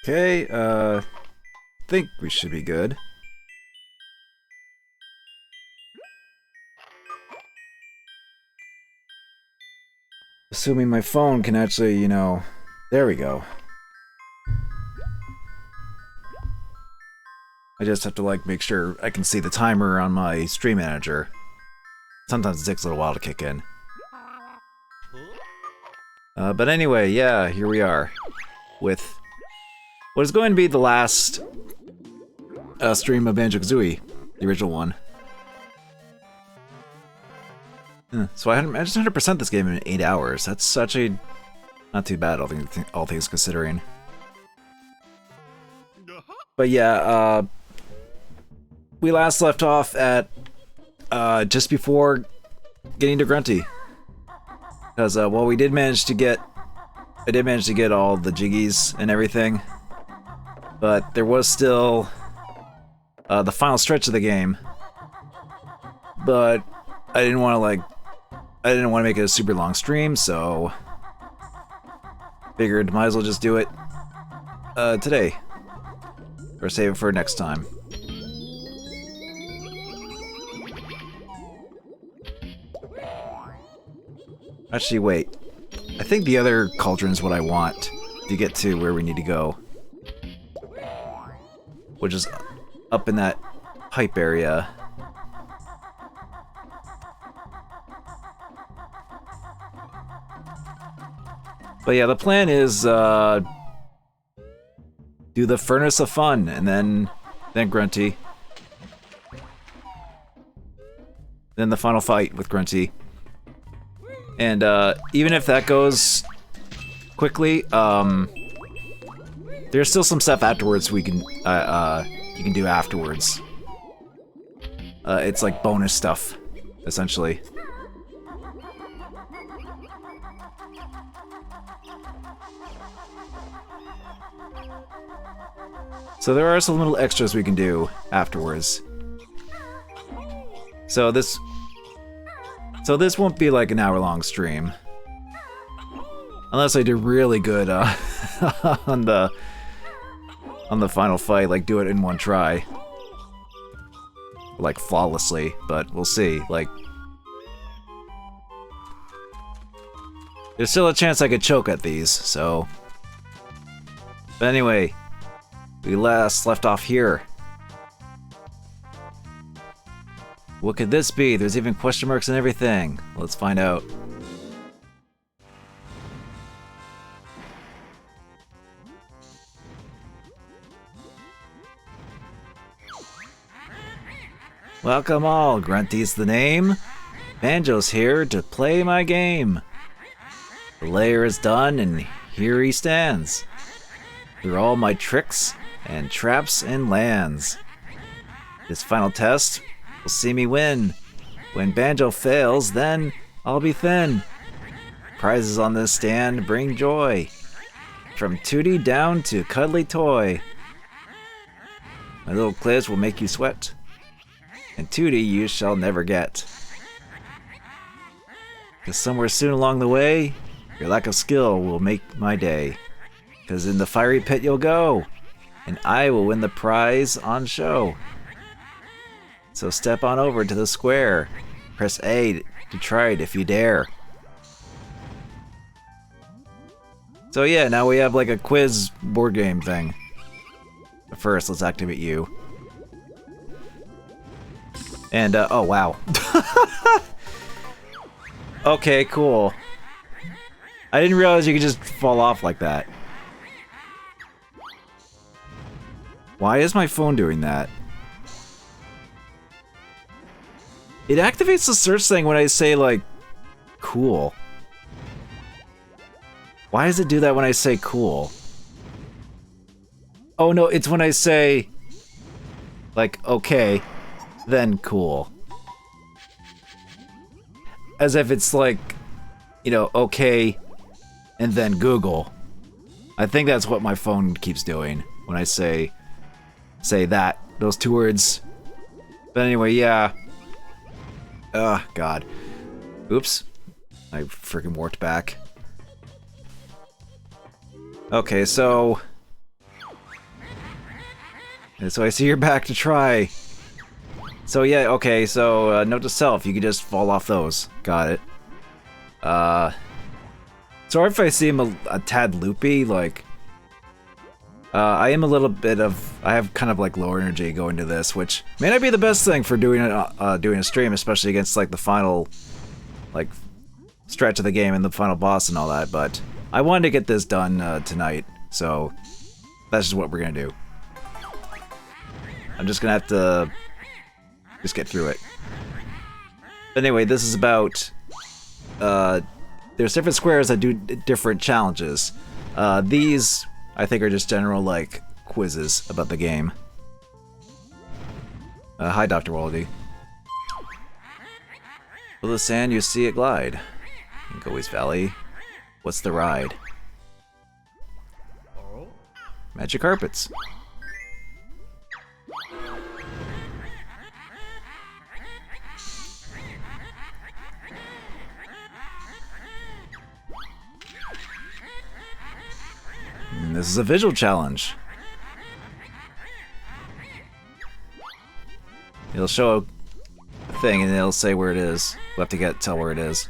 Okay, think we should be good. Assuming my phone can actually, you know... There we go. I just have to, like, make sure I can see the timer on my stream manager. Sometimes it takes a little while to kick in. But anyway, yeah, here we are. With what is going to be the last stream of Banjo-Kazooie, the original one. So I just 100% this game in 8 hours. That's actually not too bad, all things considering. But yeah, we last left off at just before getting to Grunty. Because, well, I did manage to get all the jiggies and everything. But there was still the final stretch of the game. But I didn't want to make it a super long stream, so figured might as well just do it today. Or save it for next time. Actually, wait. I think the other cauldron is what I want to get to where we need to go. Which is up in that pipe area. But yeah, the plan is do the Furnace of Fun and then Grunty. Then the final fight with Grunty. And even if that goes quickly, there's still some stuff afterwards we can you can do afterwards. It's like bonus stuff, essentially. So there are some little extras we can do afterwards. So this won't be like an hour-long stream. Unless I do really good on the final fight, like do it in one try. Like flawlessly, but we'll see. Like there's still a chance I could choke at these, so. But anyway, we last left off here. What could this be? There's even question marks and everything. Let's find out. Welcome all, Grunty's the name. Banjo's here to play my game. The layer is done and here he stands. Through all my tricks and traps and lands. This final test will see me win. When Banjo fails, then I'll be thin. Prizes on this stand bring joy. From Tootie down to Cuddly Toy. My little quiz will make you sweat. And Tootie you shall never get. 'Cause somewhere soon along the way, your lack of skill will make my day. 'Cause in the fiery pit you'll go, and I will win the prize on show. So step on over to the square. Press A to try it if you dare. So yeah, now we have like a quiz board game thing. But first, let's activate you. And, oh wow. Okay, cool. I didn't realize you could just fall off like that. Why is my phone doing that? It activates the search thing when I say, like, cool. Why does it do that when I say cool? Oh no, it's when I say, like, okay, then cool. As if it's like, you know, okay, and then Google. I think that's what my phone keeps doing when I say that, those two words. But anyway, yeah. Oh, God. Oops. I freaking warped back. Okay, so And so I see you're back to try. So yeah, okay, so note to self, you can just fall off those. Got it. Sorry if I seem a tad loopy, like... I am a little bit of... I have kind of like lower energy going to this, which may not be the best thing for doing a stream, especially against like the final, like, stretch of the game and the final boss and all that, but I wanted to get this done tonight, so that's just what we're gonna do. I'm just gonna have to just get through it. But anyway, this is about... there's different squares that do different challenges. These... I think are just general, like, quizzes about the game. Hi, Dr. Waldy. Will the sand you see it glide? In Goey's Valley. What's the ride? Magic carpets. And this is a visual challenge. It'll show a thing and it'll say where it is. We'll have to tell where it is.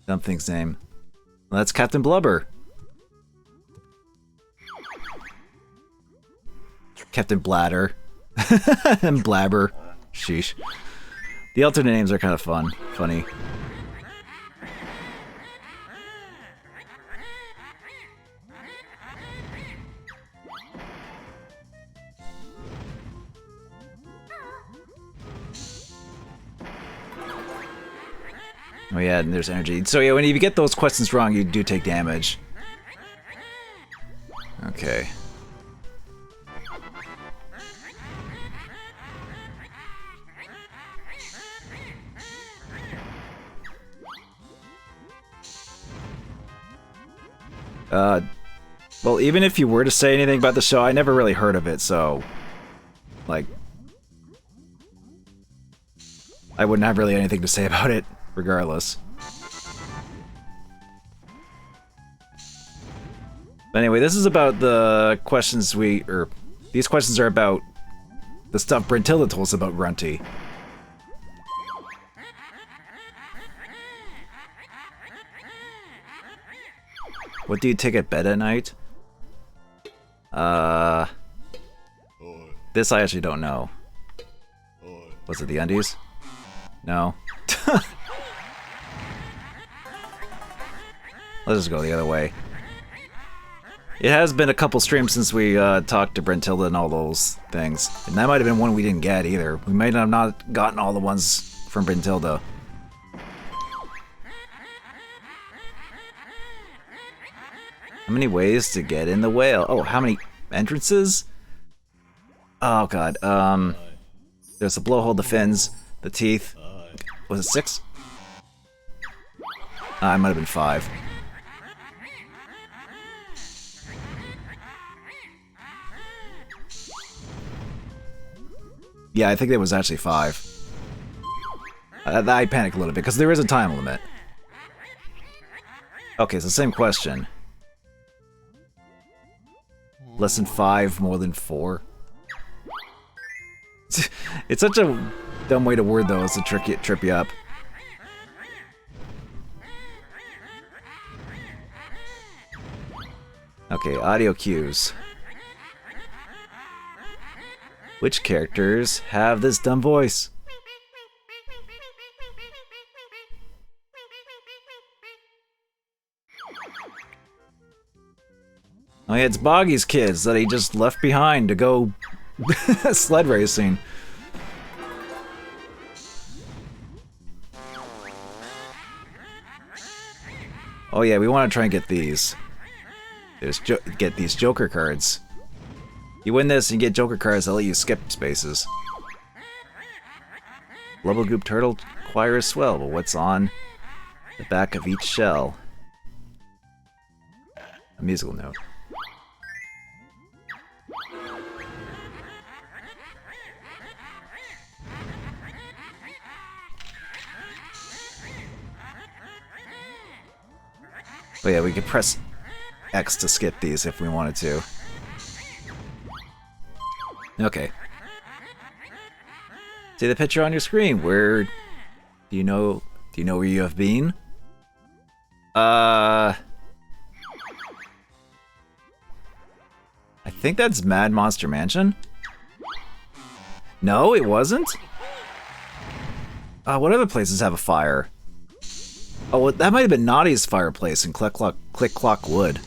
Something's name. Well, that's Captain Blubber. Captain Bladder. And Blabber. Sheesh. The alternate names are kind of funny. Oh yeah, and there's energy. So yeah, when you get those questions wrong, you do take damage. Okay. Well, even if you were to say anything about the show, I never really heard of it, so... Like... I wouldn't have really anything to say about it. Regardless. But anyway, this is about the questions these questions are about the stuff Gruntilda told us about Grunty. What do you take at bed at night? This I actually don't know. Was it the undies? No. Let's just go the other way. It has been a couple streams since we talked to Gruntilda and all those things. And that might have been one we didn't get either. We might have not gotten all the ones from Gruntilda. How many ways to get in the whale? Oh, how many entrances? Oh god. There's the blowhole, the fins, the teeth. Was it 6? It might have been 5. Yeah, I think it was actually 5. I panicked a little bit, because there is a time limit. Okay, it's the same question. Less than 5, more than 4? It's such a dumb way to word those to trip you up. Okay, audio cues. Which characters have this dumb voice? Oh yeah, it's Boggy's kids that he just left behind to go sled racing. Oh yeah, we want to try and get these. Get these Joker cards. You win this and you get Joker cards that let you skip spaces. Level Goop Turtle Choir is swell, but what's on the back of each shell? A musical note. But yeah, we could press X to skip these if we wanted to. Okay. See the picture on your screen. Where do you know where you have been? I think that's Mad Monster Mansion. No, it wasn't? What other places have a fire? Oh, well, that might have been Naughty's fireplace in Click Clock Wood.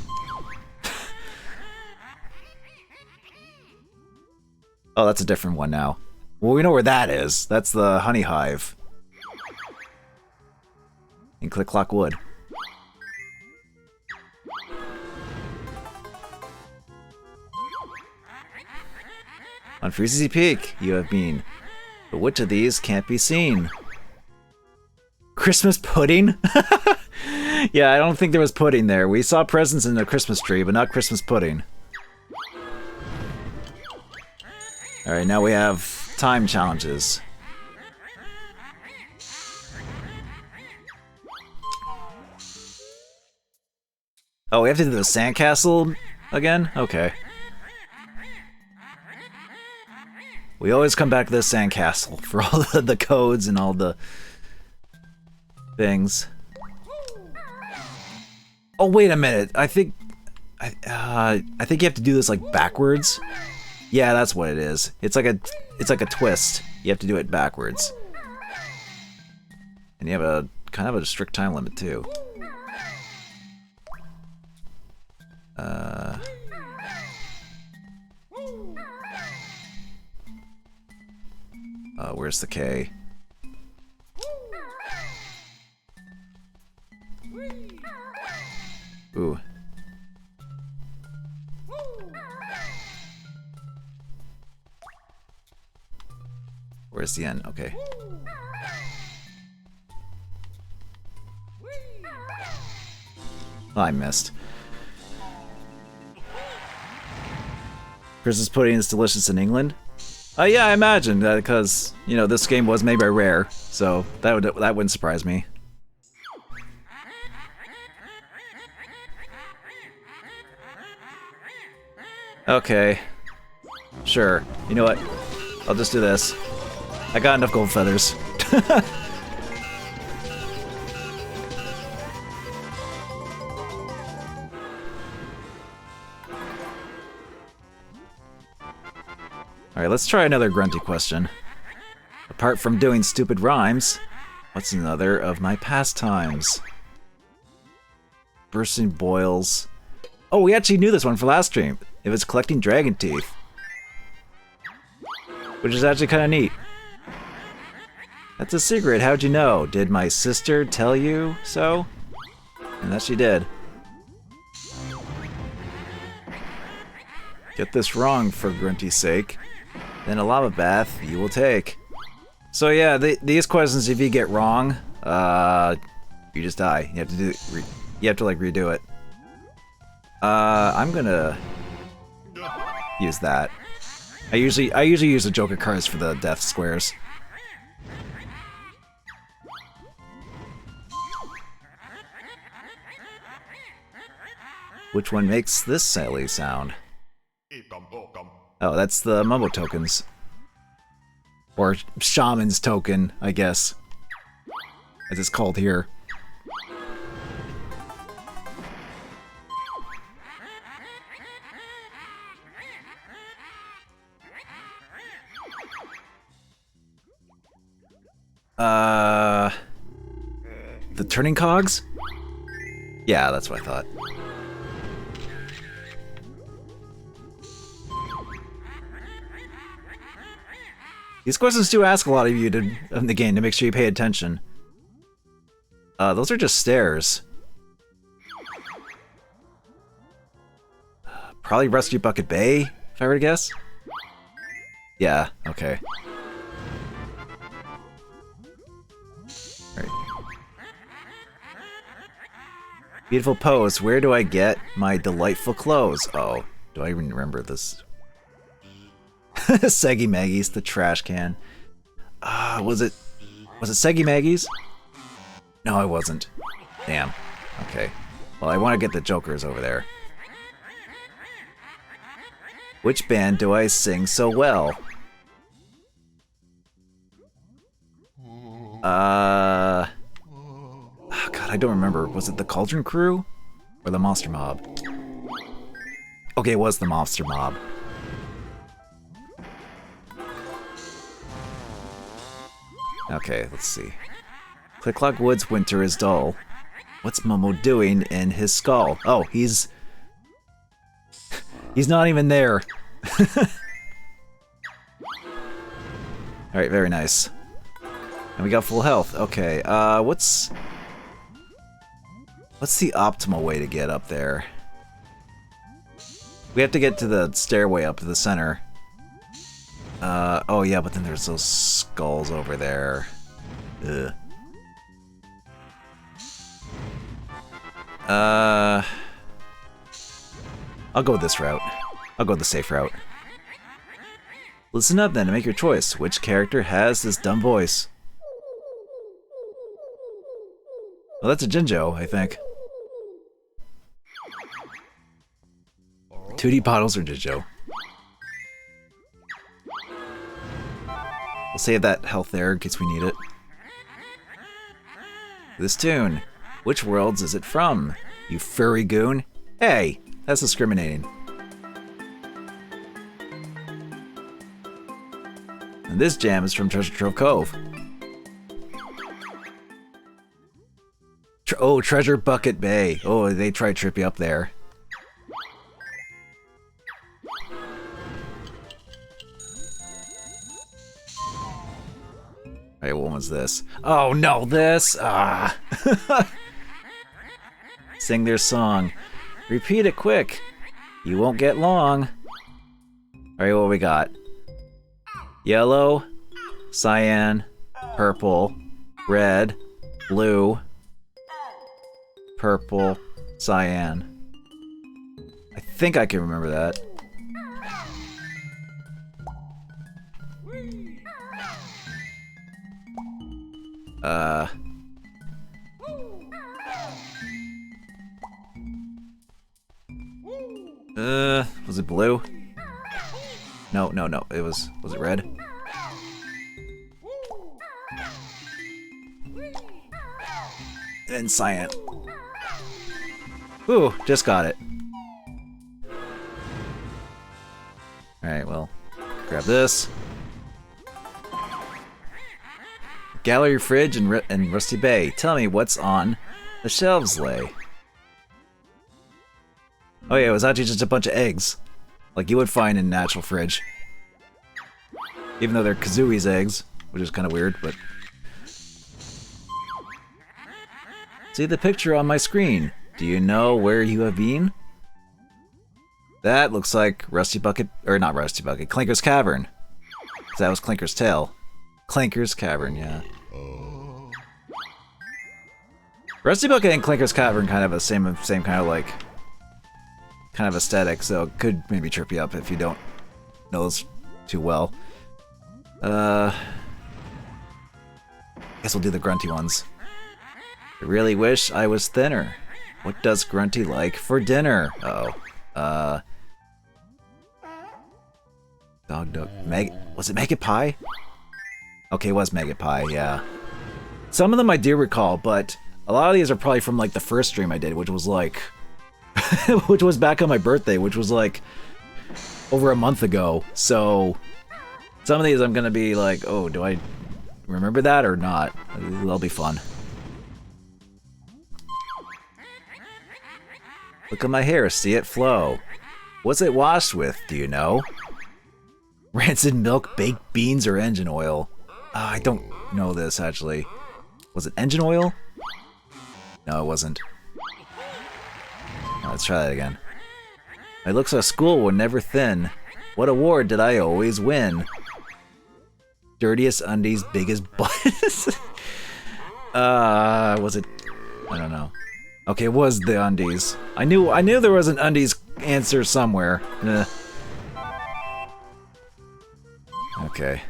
Oh, that's a different one now. Well, we know where that is. That's the Honey Hive. In Click Clock Wood. On Freezy Peak, you have been. But which of these can't be seen? Christmas pudding? Yeah, I don't think there was pudding there. We saw presents in the Christmas tree, but not Christmas pudding. Alright, now we have time challenges. Oh, we have to do the sandcastle again? Okay. We always come back to this sandcastle for all the codes and all the things. Oh, wait a minute. I think you have to do this like backwards. Yeah, that's what it is. It's like a twist. You have to do it backwards. And you have a kind of a strict time limit too. Where's the K? Ooh. Where's the N? Okay. Oh, I missed. Christmas pudding is delicious in England. Yeah, I imagine that because you know this game was made by Rare, so that wouldn't surprise me. Okay, sure. You know what? I'll just do this. I got enough gold feathers. Alright, let's try another grunty question. Apart from doing stupid rhymes, what's another of my pastimes? Bursting boils. Oh, we actually knew this one for last stream. It was collecting dragon teeth. Which is actually kind of neat. That's a secret, how'd you know? Did my sister tell you so? And that she did. Get this wrong for Grunty's sake. Then a lava bath you will take. So yeah, these questions, if you get wrong, you just die. You have to like redo it. I'm gonna use that. I usually use the Joker cards for the death squares. Which one makes this silly sound? Oh, that's the Mumbo tokens. Or Shaman's token, I guess. As it's called here. The turning cogs? Yeah, that's what I thought. These questions do ask a lot of you in the game to make sure you pay attention. Those are just stairs. Probably Rusty Bucket Bay, if I were to guess. Yeah, okay. Alright. Beautiful pose, where do I get my delightful clothes? Oh, do I even remember this? Seggy Maggie's, the trash can. Was it Seggy Maggie's? No, it wasn't. Damn. Okay. Well, I want to get the Jokers over there. Which band do I sing so well? Oh God, I don't remember. Was it the Cauldron Crew? Or the Monster Mob? Okay, it was the Monster Mob. Okay, let's see. Click-Clock Woods' winter is dull. What's Momo doing in his skull? Oh, he's not even there. Alright, very nice. And we got full health. Okay, what's the optimal way to get up there? We have to get to the stairway up to the center. Oh yeah, but then there's those skulls over there. Ugh. I'll go this route. I'll go the safe route. Listen up then and make your choice. Which character has this dumb voice? Well, that's a Jinjo, I think. 2D bottles or Jinjo? We'll save that health there in case we need it. This tune. Which worlds is it from? You furry goon? Hey, that's discriminating. And this jam is from Treasure Trove Cove. Oh, Treasure Bucket Bay. Oh, they tried to trip you up there. Alright, what was this? Oh no, this! Ah! Sing their song. Repeat it quick. You won't get long. Alright, what we got? Yellow, cyan, purple, red, blue, purple, cyan. I think I can remember that. Was it blue? No. It was it red? And cyan. Ooh, just got it. Alright, well, grab this. Gallery Fridge and Rusty Bay. Tell me what's on the shelves lay. Oh yeah, it was actually just a bunch of eggs. Like you would find in an actual fridge. Even though they're Kazooie's eggs, which is kind of weird, but... See the picture on my screen. Do you know where you have been? That looks like Rusty Bucket, or not Rusty Bucket, Clinker's Cavern. That was Clinker's tail. Clinker's Cavern, yeah. Rusty Bucket and Clinker's Cavern kind of have the same kind of like... kind of aesthetic, so it could maybe trip you up if you don't know those too well. Guess we'll do the grunty ones. I really wish I was thinner. What does Grunty like for dinner? Uh-oh. Dog. Was it Maggot Pie? Okay, it was Maggot Pie, yeah. Some of them I do recall, but a lot of these are probably from like the first stream I did, which was like... which was back on my birthday, which was like over a month ago. So some of these I'm gonna be like, oh, do I remember that or not? That'll be fun. Look at my hair, see it flow. What's it washed with, do you know? Rancid milk, baked beans, or engine oil? I don't know this actually. Was it engine oil? No, it wasn't. Let's try that again. My looks at school were never thin. What award did I always win? Dirtiest undies, biggest butt. Was it? I don't know. Okay, it was the undies. I knew there was an undies answer somewhere. Okay.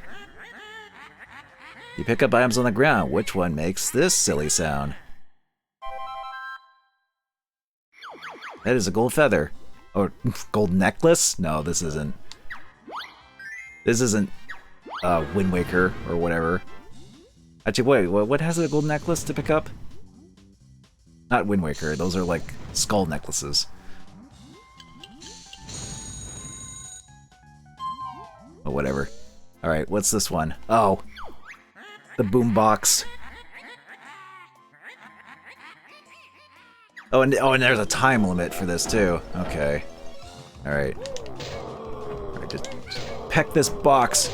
You pick up items on the ground. Which one makes this silly sound? That is a gold feather. Or gold necklace? No, this isn't. This isn't Wind Waker or whatever. Actually, wait, what has a gold necklace to pick up? Not Wind Waker, those are like skull necklaces. Oh, whatever. Alright, what's this one? Oh, the boombox. Oh, and there's a time limit for this too. Okay. Alright. Alright, just peck this box.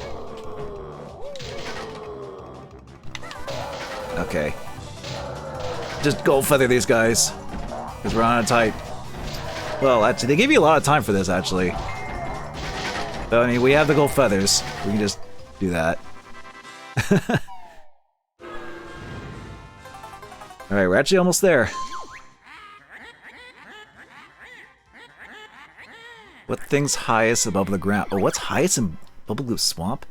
Okay. Just go feather these guys. Because we're on a tight. Well, actually, they give you a lot of time for this, actually. So, I mean, we have the gold feathers. We can just do that. Alright, we're actually almost there. What thing's highest above the ground? Oh, what's highest in Bubblegloop Swamp?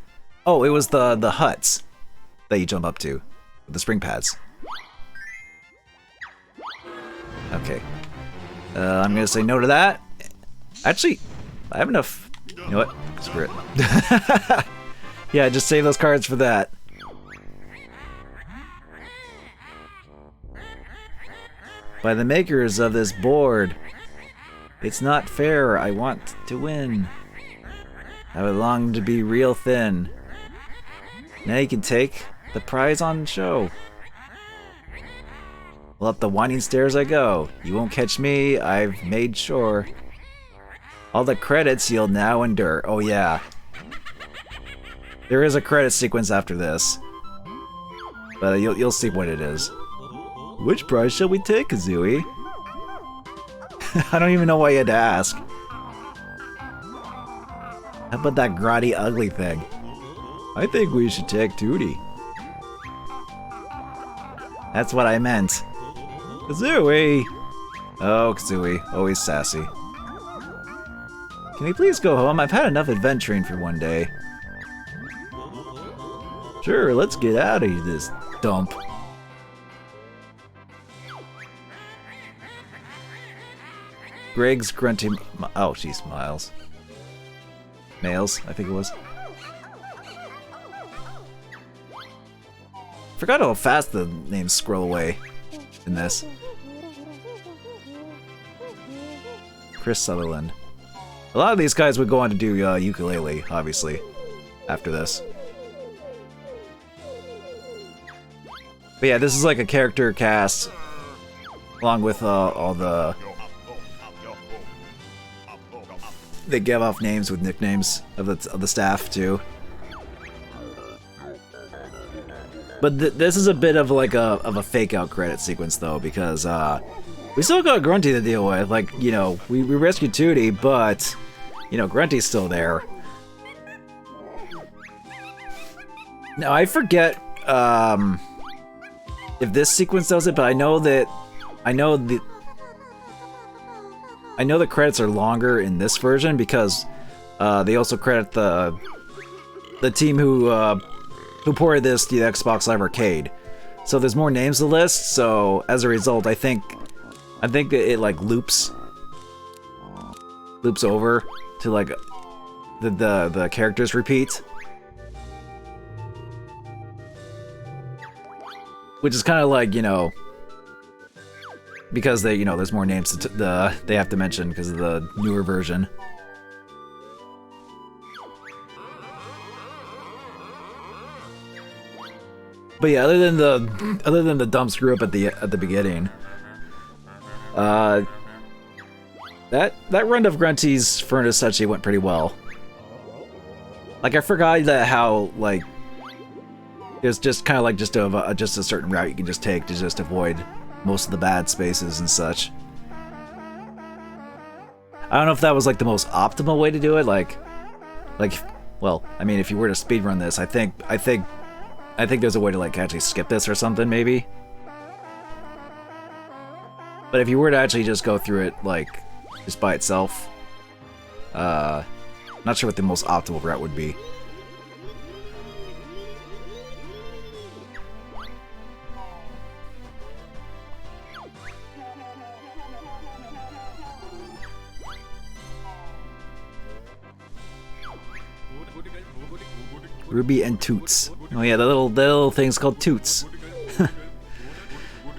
Oh, it was the huts that you jump up to. The spring pads. Okay. I'm gonna say no to that. Actually, I have enough. You know what? Screw it. Yeah, just save those cards for that. By the makers of this board, it's not fair. I want to win. I would long to be real thin. Now you can take the prize on show. Well, up the winding stairs I go. You won't catch me, I've made sure. All the credits you'll now endure. Oh yeah. There is a credit sequence after this. But you'll see what it is. Which prize shall we take, Kazooie? I don't even know why you had to ask. How about that grotty ugly thing? I think we should take Tootie. That's what I meant. Kazooie! Oh, Kazooie. Always sassy. Can we please go home? I've had enough adventuring for one day. Sure, let's get out of this dump. Greg's grunting. Oh, jeez, Miles. Males, I think it was. Forgot how fast the names scroll away in this. Chris Sutherland. A lot of these guys would go on to do ukulele, obviously, after this. But yeah, this is like a character cast, along with all the... They give off names with nicknames of the staff too. But this is a bit of like a fake out credit sequence though, because we still got Grunty to deal with. Like, you know, we rescued Tootie, but you know, Grunty's still there. Now I forget if this sequence does it, but I know the credits are longer in this version because they also credit the team who ported this to the Xbox Live Arcade. So there's more names to list. So as a result, I think it like loops over to like the characters repeat, which is kind of like, you know, because they, there's more names they have to mention because of the newer version. But yeah, other than the dumb screw up at the beginning, that run of Grunty's Furnace actually went pretty well. Like, I forgot that how like there's just kind of like just a certain route you can just take to just avoid most of the bad spaces and such. I don't know if that was like the most optimal way to do it. Like, well, I mean, if you were to speedrun this, I think there's a way to like actually skip this or something, maybe. But if you were to actually just go through it like just by itself, not sure what the most optimal route would be. Ruby and Toots. Oh yeah, the little thing's called Toots.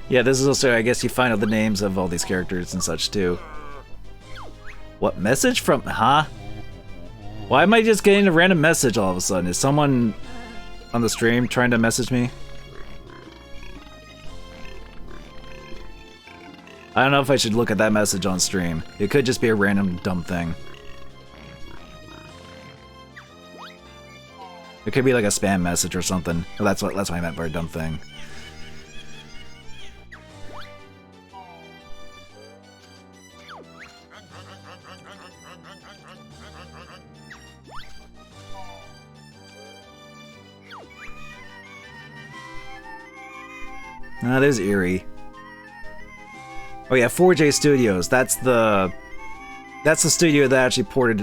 Yeah, this is also, I guess you find out the names of all these characters and such too. What message from, huh? Why am I just getting a random message all of a sudden? Is someone on the stream trying to message me? I don't know if I should look at that message on stream. It could just be a random dumb thing. It could be like a spam message or something. Well, that's what I meant by a dumb thing. Ah, there's Eerie. Oh yeah, 4J Studios. That's the studio that actually ported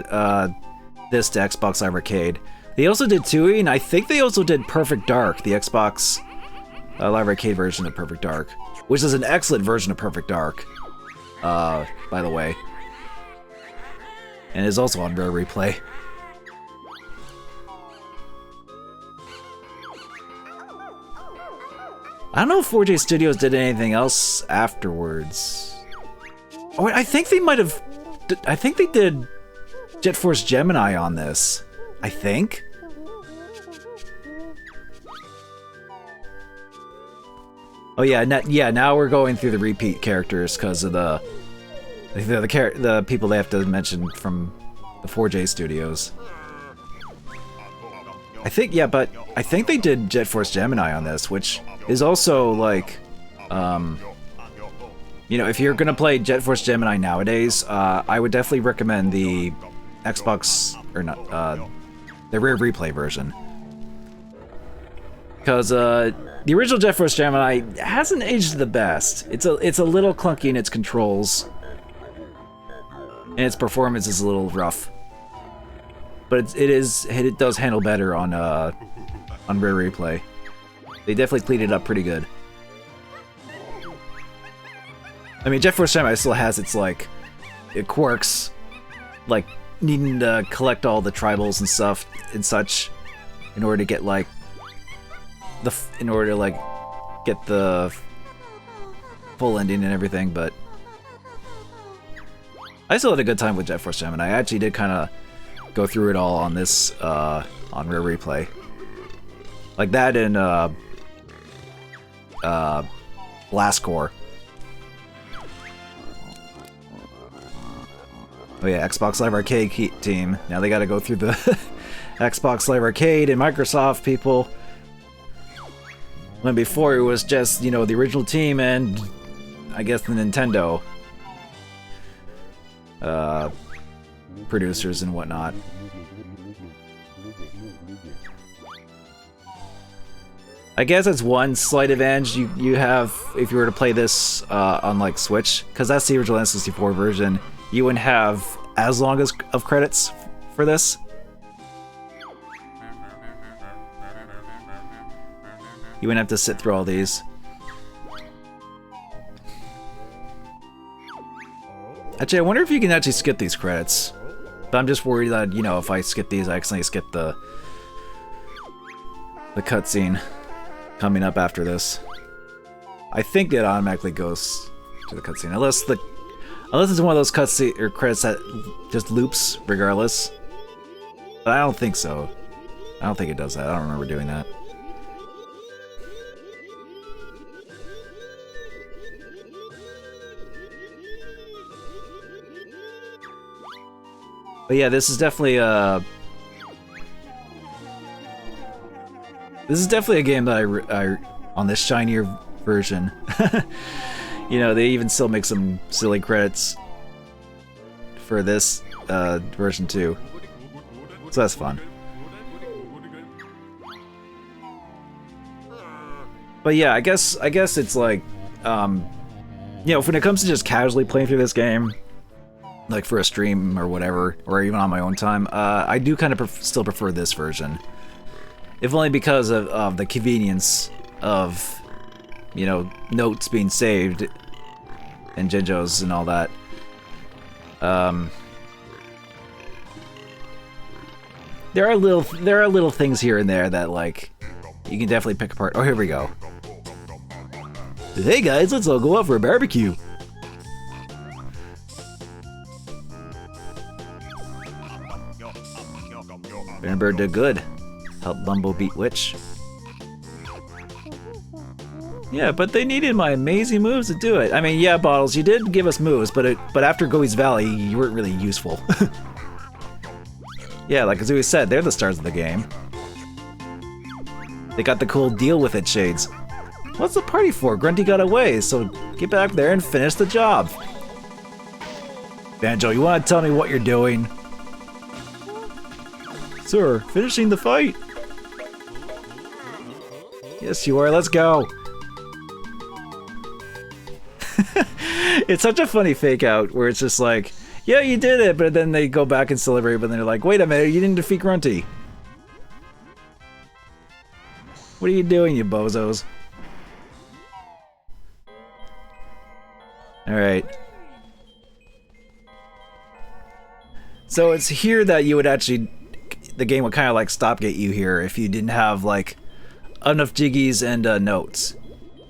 this to Xbox Live Arcade. They also did Tui, and I think they also did Perfect Dark, the Xbox Live Arcade version of Perfect Dark, which is an excellent version of Perfect Dark, by the way, and is also on Rare Replay. I don't know if 4J Studios did anything else afterwards. Oh, I think they might have. I think they did Jet Force Gemini on this. I think. Oh yeah, now we're going through the repeat characters because of the people they have to mention from the 4J Studios. I think, yeah, but I think they did Jet Force Gemini on this, which is also like, you know, if you're gonna play Jet Force Gemini nowadays, I would definitely recommend the Xbox, or not, the Rare Replay version. Because the original Jet Force Gemini hasn't aged the best. It's a little clunky in its controls, and its performance is a little rough. But it does handle better on Rare Replay. They definitely cleaned it up pretty good. I mean, Jet Force Gemini still has its quirks, like needing to collect all the tribals and stuff and such, in order to get get the full ending and everything. But I still had a good time with Jet Force Gemini. I actually did kind of go through it all on this on Rare Replay, like that and Blast Core. Oh yeah, Xbox Live Arcade team. Now they got to go through the Xbox Live Arcade and Microsoft people. When before it was just, you know, the original team and I guess the Nintendo producers and whatnot. I guess that's one slight advantage you have if you were to play this on like Switch, because that's the original N64 version. You wouldn't have as long of credits for this. You wouldn't have to sit through all these. Actually, I wonder if you can actually skip these credits. But I'm just worried that, you know, if I skip these, I accidentally skip the cutscene coming up after this. I think it automatically goes to the cutscene, unless it's one of those cutscene or credits that just loops regardless. But I don't think so. I don't think it does that. I don't remember doing that. But yeah, this is definitely a game that I on this shinier version. You know, they even still make some silly credits for this version too, so that's fun. But yeah, I guess it's like, you know, when it comes to just casually playing through this game, like for a stream or whatever, or even on my own time, I do kind of still prefer this version. If only because of the convenience of, you know, notes being saved and Jinjos and all that. there are little things here and there that like you can definitely pick apart. Oh, here we go. Hey guys, let's all go out for a barbecue. Bear did good. Helped Bumble beat Witch. Yeah, but they needed my amazing moves to do it. I mean, yeah, Bottles, you did give us moves, but after Gooey's Valley, you weren't really useful. Yeah, like Kazooie said, they're the stars of the game. They got the cool deal with it shades. What's the party for? Grunty got away, so get back there and finish the job. Banjo, you want to tell me what you're doing? Sir, finishing the fight. Yes, you are. Let's go. It's such a funny fake out where it's just like, yeah, you did it, but then they go back and celebrate, but then they're like, wait a minute, you didn't defeat Grunty. What are you doing, you bozos? Alright. So it's here that you would actually, the game would kind of like stopgate you here if you didn't have like enough jiggies and notes.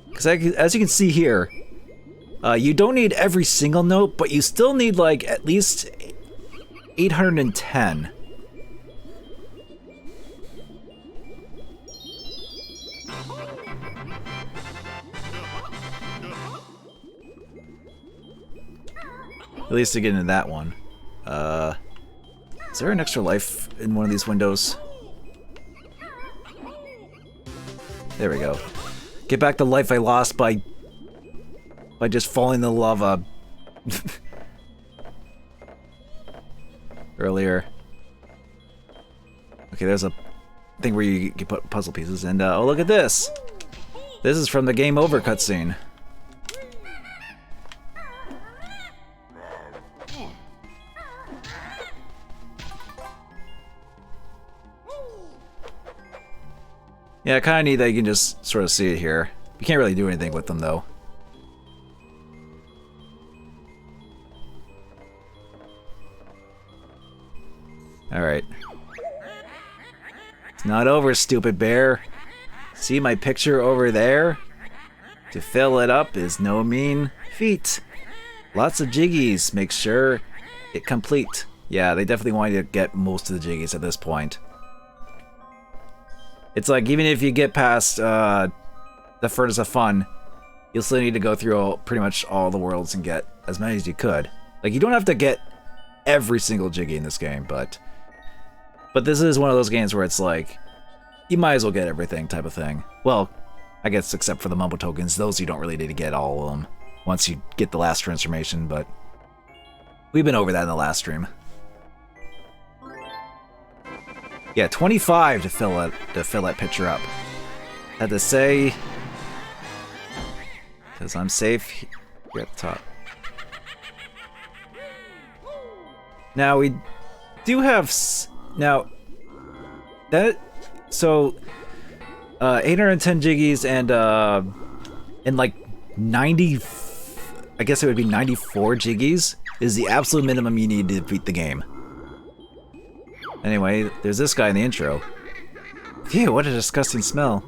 Because as you can see here, you don't need every single note, but you still need like at least 810. At least to get into that one. Is there an extra life in one of these windows? There we go. Get back the life I lost by just falling in the lava earlier. Okay, there's a thing where you can put puzzle pieces, and oh, look at this! This is from the Game Over cutscene. Yeah, kind of neat that you can just sort of see it here. You can't really do anything with them, though. Alright. It's not over, stupid bear. See my picture over there? To fill it up is no mean feat. Lots of jiggies. Make sure it complete. Yeah, they definitely want you to get most of the jiggies at this point. It's like, even if you get past the Furnace of Fun, you'll still need to go through pretty much all the worlds and get as many as you could. Like, you don't have to get every single jiggy in this game, but this is one of those games where it's like, you might as well get everything type of thing. Well, I guess except for the Mumbo tokens, those you don't really need to get all of them once you get the last transformation, but we've been over that in the last stream. Yeah, 25 to fill that picture up. Had to say, because I'm safe here at the top. Now we do have now that 810 jiggies and like 90. I guess it would be 94 jiggies is the absolute minimum you need to defeat the game. Anyway, there's this guy in the intro. Phew, what a disgusting smell.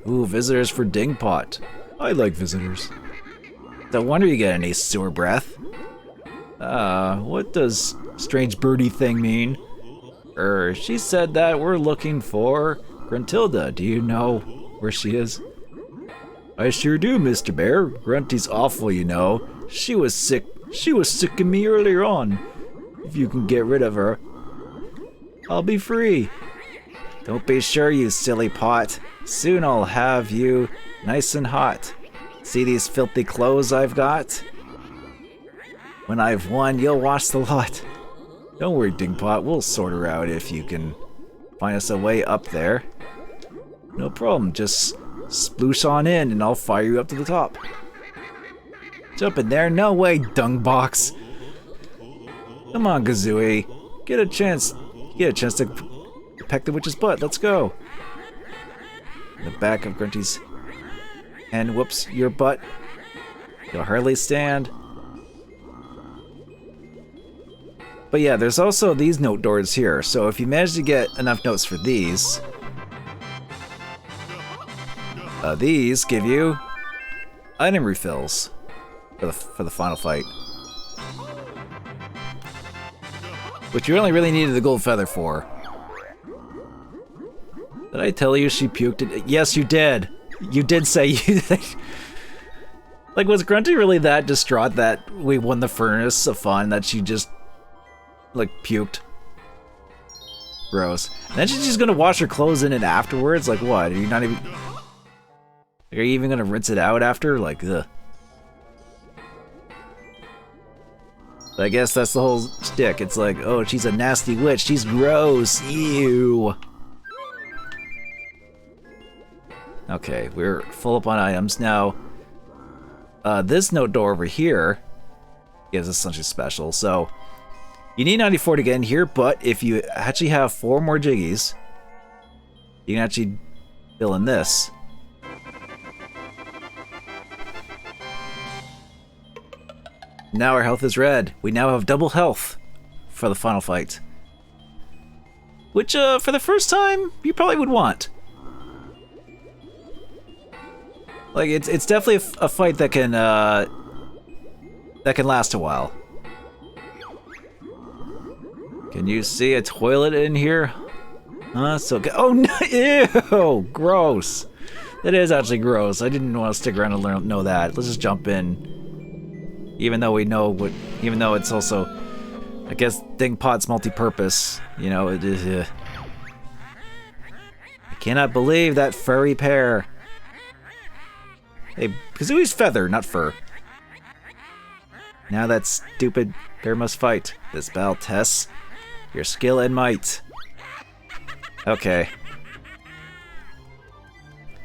Ooh, visitors for Dingpot. I like visitors. No wonder you get any sewer breath. What does strange birdie thing mean? She said that we're looking for Gruntilda. Do you know where she is? I sure do, Mr. Bear. Grunty's awful, you know. She was sick of me earlier on. If you can get rid of her, I'll be free. Don't be sure, you silly pot. Soon I'll have you nice and hot. See these filthy clothes I've got? When I've won, you'll wash the lot. Don't worry, Dingpot, we'll sort her out if you can find us a way up there. No problem, just sploosh on in and I'll fire you up to the top. Jump in there, no way, dung box. Come on, Kazooie. Get a chance to peck the witch's butt. Let's go. In the back of Grunty's and whoops, your butt. You'll hardly stand. But yeah, there's also these note doors here. So if you manage to get enough notes for these give you item refills for the final fight. Which you only really needed the gold feather for. Did I tell you she puked it? Yes, you did. You did say you... Like, was Grunty really that distraught that we won the Furnace of Fun that she just, like, puked? Gross. And then she's just gonna wash her clothes in it afterwards? Like, what? Are you not even... Like, are you even gonna rinse it out after? Like, ugh. But I guess that's the whole shtick. It's like, oh, she's a nasty witch. She's gross. Ew. Okay, we're full up on items. Now, this note door over here gives us something special. So, you need 94 to get in here, but if you actually have 4 more jiggies, you can actually fill in this. Now our health is red. We now have double health for the final fight. Which, for the first time, you probably would want. Like, it's definitely a fight that can last a while. Can you see a toilet in here? Huh? So oh no! Ew! Gross. That is actually gross. I didn't want to stick around and know that. Let's just jump in. Even though we know what, even though it's also, I guess, Dingpot's multi-purpose. You know, it is. I cannot believe that furry pair. Hey, Kazooie's feather, not fur. Now that stupid pair must fight. This battle tests your skill and might. Okay.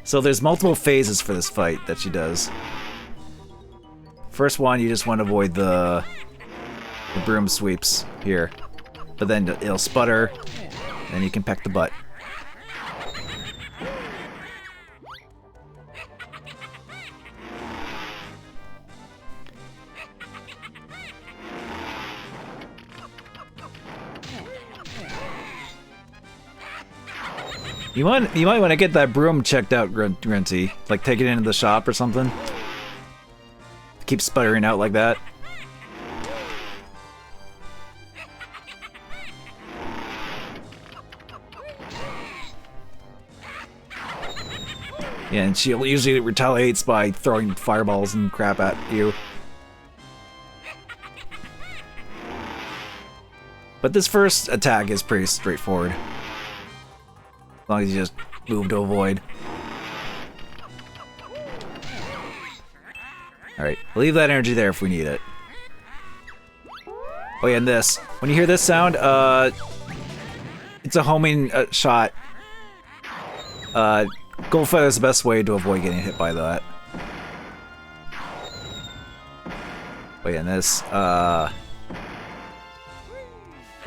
So there's multiple phases for this fight that she does. First one, you just want to avoid the broom sweeps here. But then it'll sputter, and you can peck the butt. You might want to get that broom checked out, Grunty. Like, take it into the shop or something. Keep sputtering out like that. Yeah, and she usually retaliates by throwing fireballs and crap at you. But this first attack is pretty straightforward. As long as you just move to avoid. Alright, leave that energy there if we need it. Oh yeah, and this. When you hear this sound, it's a homing shot. Gold feather is the best way to avoid getting hit by that. Oh yeah, and this, want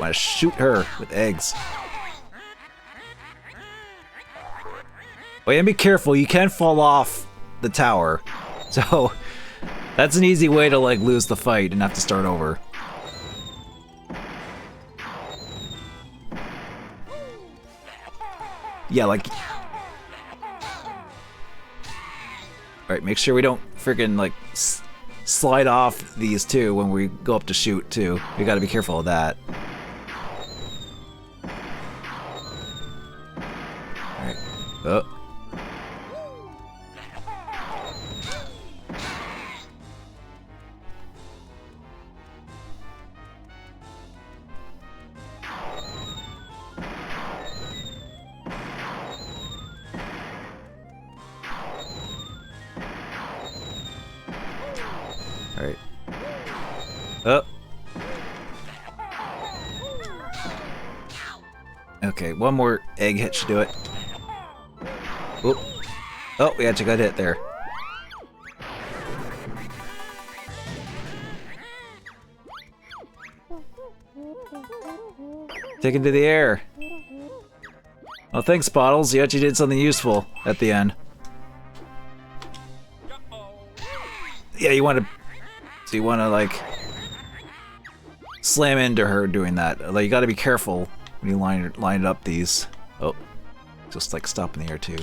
to shoot her with eggs. Oh yeah, and be careful, you can fall off the tower. So, that's an easy way to, like, lose the fight and have to start over. Yeah, like... Alright, make sure we don't freaking, like, slide off these two when we go up to shoot, too. We gotta be careful of that. Alright. Oh. Alright. Oh. Okay, one more egg hit should do it. Oop. Oh, we actually got hit there. Taken to the air. Oh, thanks, Bottles. You actually did something useful at the end. Yeah, you want to... So you want to, like... slam into her doing that. Like, you gotta be careful when you line up these. Oh, just like stop in the air too.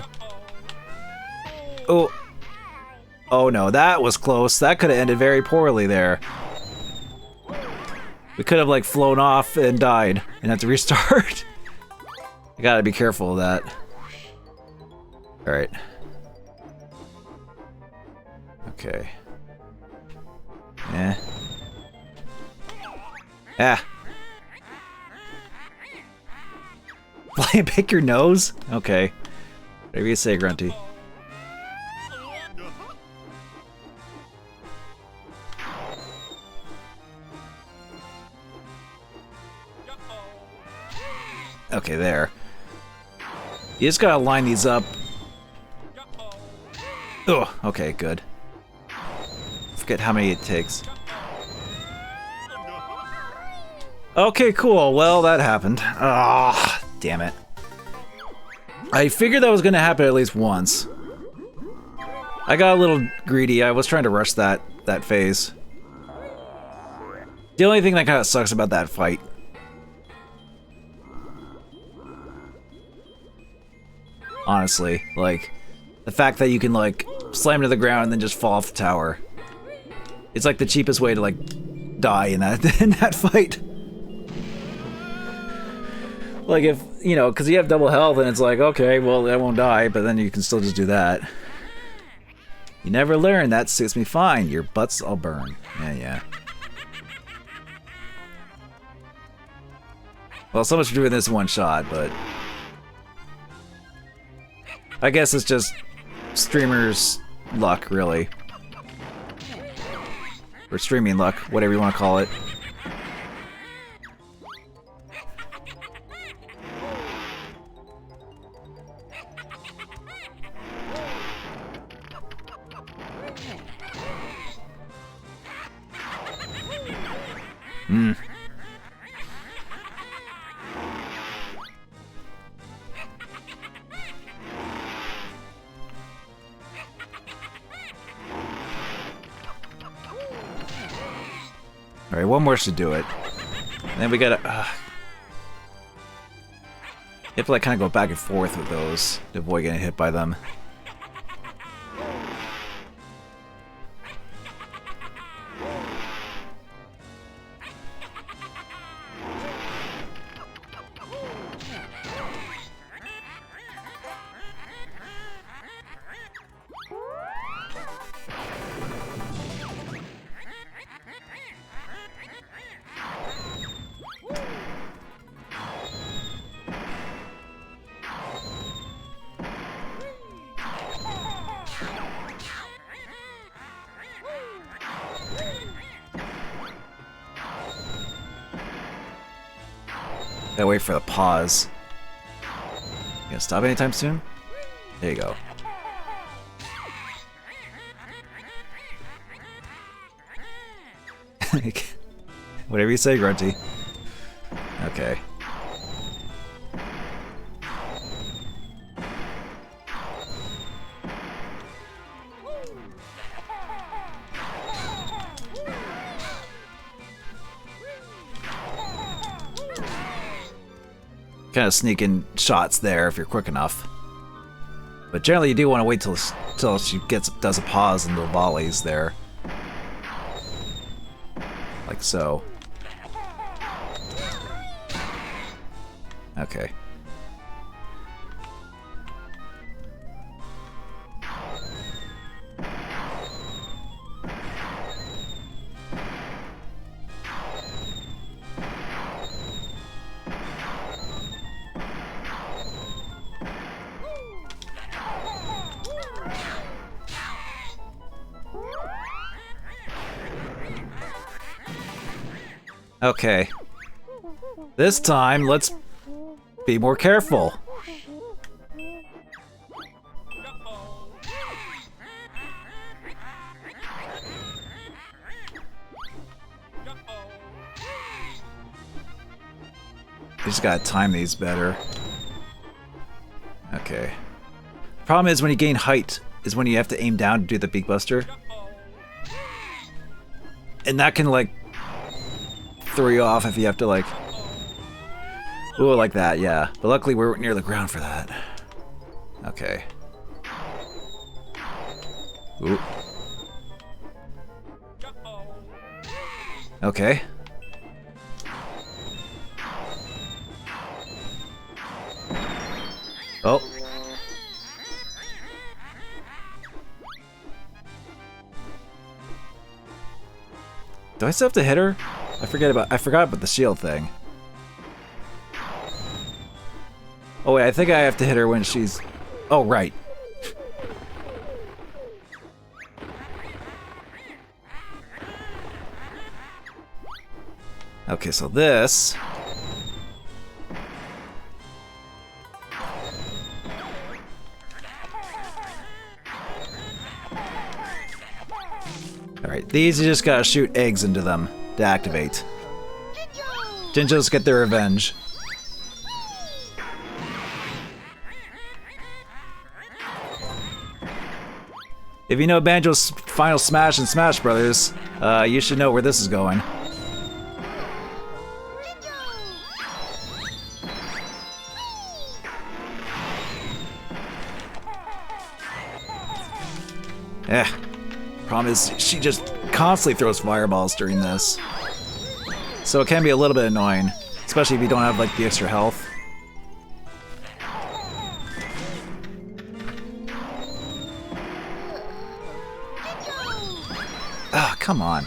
Oh. Oh no, that was close. That could have ended very poorly there. We could have like flown off and died and had to restart. I gotta be careful of that. Alright. Okay. Eh. Ah. Fly and pick your nose? Okay. Whatever you say, Grunty. Okay, there. You just gotta line these up. Oh, okay, good. Forget how many it takes. Okay, cool. Well, that happened. Ah, damn it. I figured that was gonna happen at least once. I got a little greedy. I was trying to rush that phase. The only thing that kind of sucks about that fight. Honestly, like, the fact that you can, like, slam to the ground and then just fall off the tower. It's like the cheapest way to, like, die in that fight. Like, if, you know, because you have double health and it's like, okay, well, I won't die, but then you can still just do that. You never learn, that suits me fine. Your butts all burn. Yeah. Well, so much for doing this one shot, but I guess it's just streamer's luck, really. Or streaming luck, whatever you want to call it. Alright, one more should do it. And then we gotta... you have to like kind of go back and forth with those to avoid getting hit by them. Gotta wait for the pause. You gonna stop anytime soon? There you go. Whatever you say, Grunty. Okay. Kind of sneaking shots there if you're quick enough. But generally you do want to wait till she does a pause and the volleys there. Like so. Okay. Okay. This time, let's be more careful. We just gotta time these better. Okay. Problem is when you gain height is when you have to aim down to do the Beak Buster. And that can like throw you off if you have to like... Ooh, like that, yeah. But luckily we're near the ground for that. Okay. Ooh. Okay. Oh. Do I still have to hit her? I forgot about the shield thing. Oh wait, I think I have to hit her when she's... Oh, right. Okay, so this... Alright, these you just gotta shoot eggs into them to activate. Jinjos get their revenge. If you know Banjo's final smash in Smash Brothers, you should know where this is going. Problem is, she just constantly throws fireballs during this. So it can be a little bit annoying, especially if you don't have like the extra health. Ah, come on.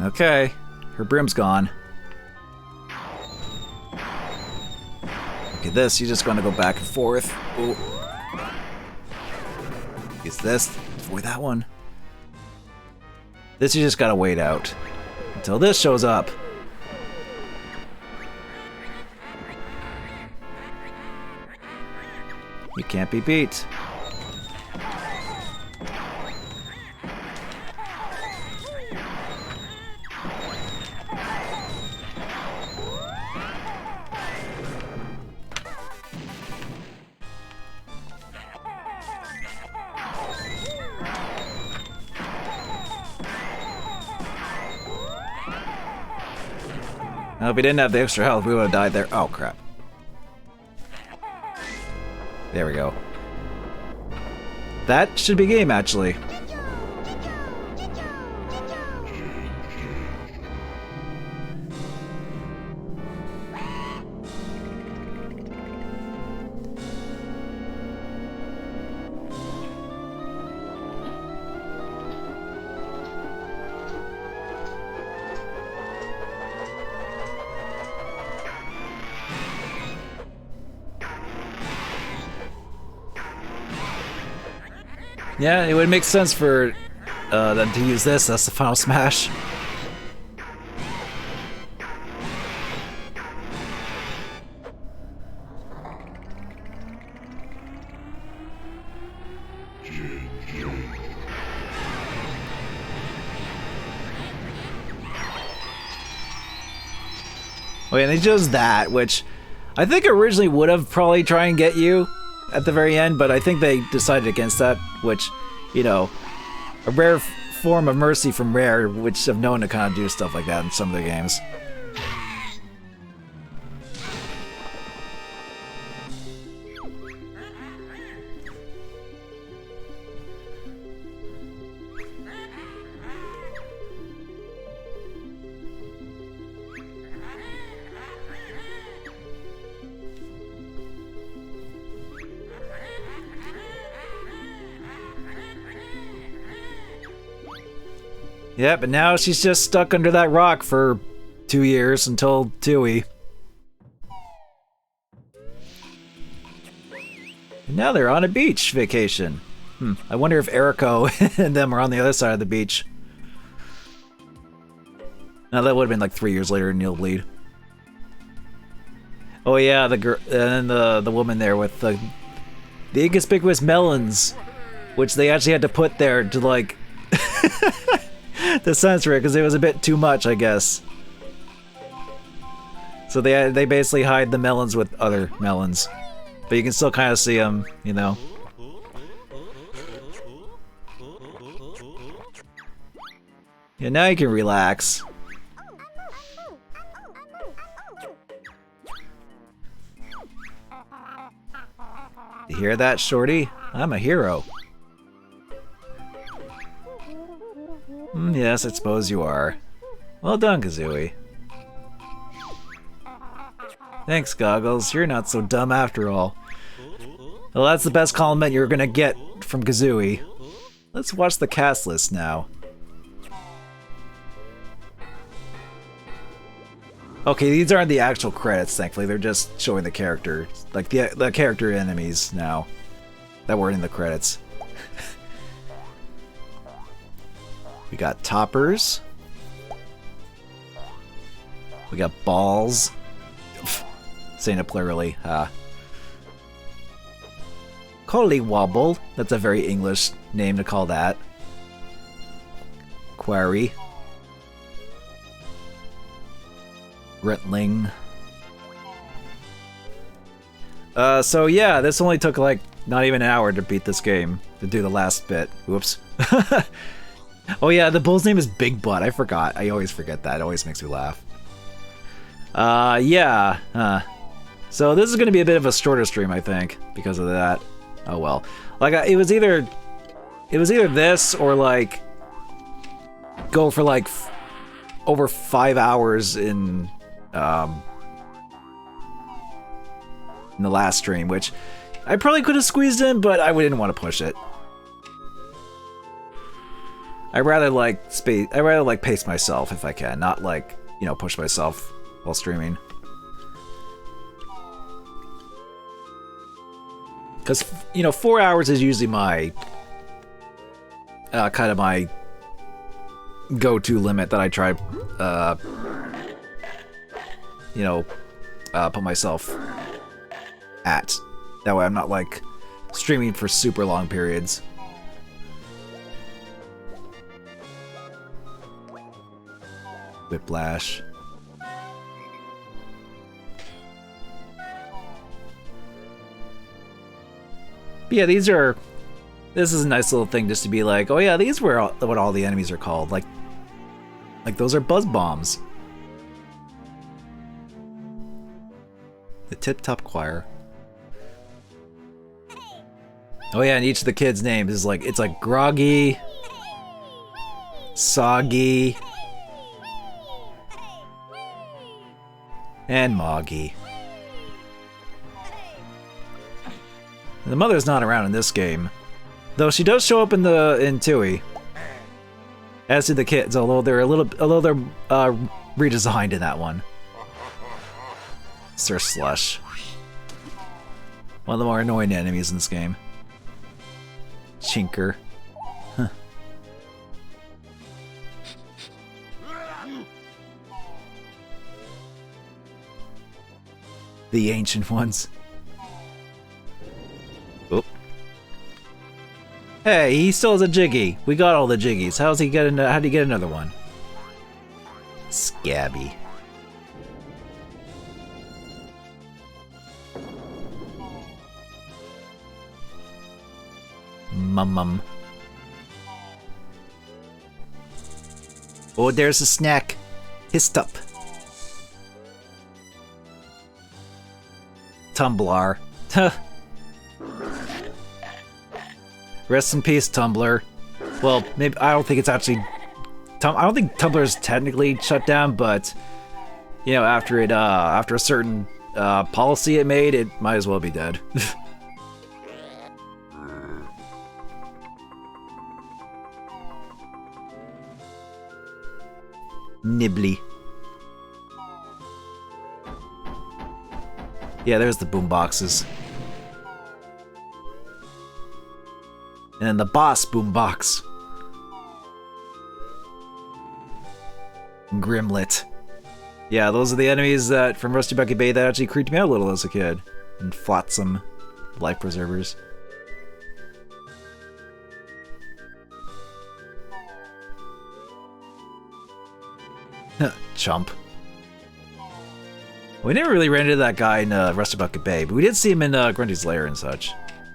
Okay, her brim's gone. Okay, this, you're just gonna go back and forth. Ooh. Use this, avoid that one. This you just gotta wait out until this shows up. You can't be beat. Now, if we didn't have the extra health, we would have died there. Oh, crap. There we go. That should be game, actually. Yeah, it would make sense for them to use this as the final smash. Oh yeah, and they chose that, which I think originally would have probably tried and get you at the very end, but I think they decided against that, which, you know, a rare form of mercy from Rare, which have known to kind of do stuff like that in some of their games. Yeah, but now she's just stuck under that rock for 2 years until Tui. And now they're on a beach vacation. I wonder if Eriko and them are on the other side of the beach. Now that would have been like 3 years later in Neil Bleed. Oh yeah, the girl and then the woman there with the inconspicuous melons, which they actually had to put there to like to censor it because it was a bit too much, I guess. So they basically hide the melons with other melons. But you can still kind of see them, you know. Yeah, now you can relax. You hear that, Shorty? I'm a hero. Yes, I suppose you are. Well done, Kazooie. Thanks, Goggles. You're not so dumb after all. Well, that's the best compliment you're gonna get from Kazooie. Let's watch the cast list now. Okay, these aren't the actual credits, thankfully. They're just showing the character, like the character enemies now that were in the credits. We got Toppers. We got Balls. Saying it plurally. Collywobble. That's a very English name to call that. Quarry. Gritling. So yeah, this only took like not even an hour to beat this game, to do the last bit. Whoops. Oh yeah, the bull's name is Big Butt. I forgot. I always forget that. It always makes me laugh. Yeah. So this is going to be a bit of a shorter stream, I think, because of that. Oh well. Like it was either this or like go for like over 5 hours in the last stream, which I probably could have squeezed in, but I didn't want to push it. I'd rather like pace myself if I can, not like, you know, push myself while streaming. Because, you know, 4 hours is usually my kind of my go-to limit that I try, you know, put myself at. That way I'm not like streaming for super long periods. Whiplash. But yeah, this is a nice little thing just to be like, oh yeah, these were what all the enemies are called. Like those are buzz bombs. The Tip Top Choir. Oh yeah, and each of the kids' names is like, it's like Groggy, Soggy, and Moggy. The mother's not around in this game, though she does show up in Tooie. As do the kids, although they're redesigned in that one. Sir Slush, one of the more annoying enemies in this game. Chinker. Huh. The ancient ones. Oop. Hey, he still has a Jiggy. We got all the Jiggies. How'd he get another one? Scabby. Mum. Oh, there's a snack. Hissed up. Tumblr. Rest in peace, Tumblr. Well, maybe I don't think it's actually. I don't think Tumblr's technically shut down, but you know, after a certain policy it made, it might as well be dead. Nibbly. Yeah, there's the boom boxes. And then the boss boombox. Grimlet. Yeah, those are the enemies that from Rusty Bucket Bay that actually creeped me out a little as a kid. And Flotsam, life preservers. Chump. We never really ran into that guy in Rusty Bucket Bay, but we did see him in Grunty's Lair and such.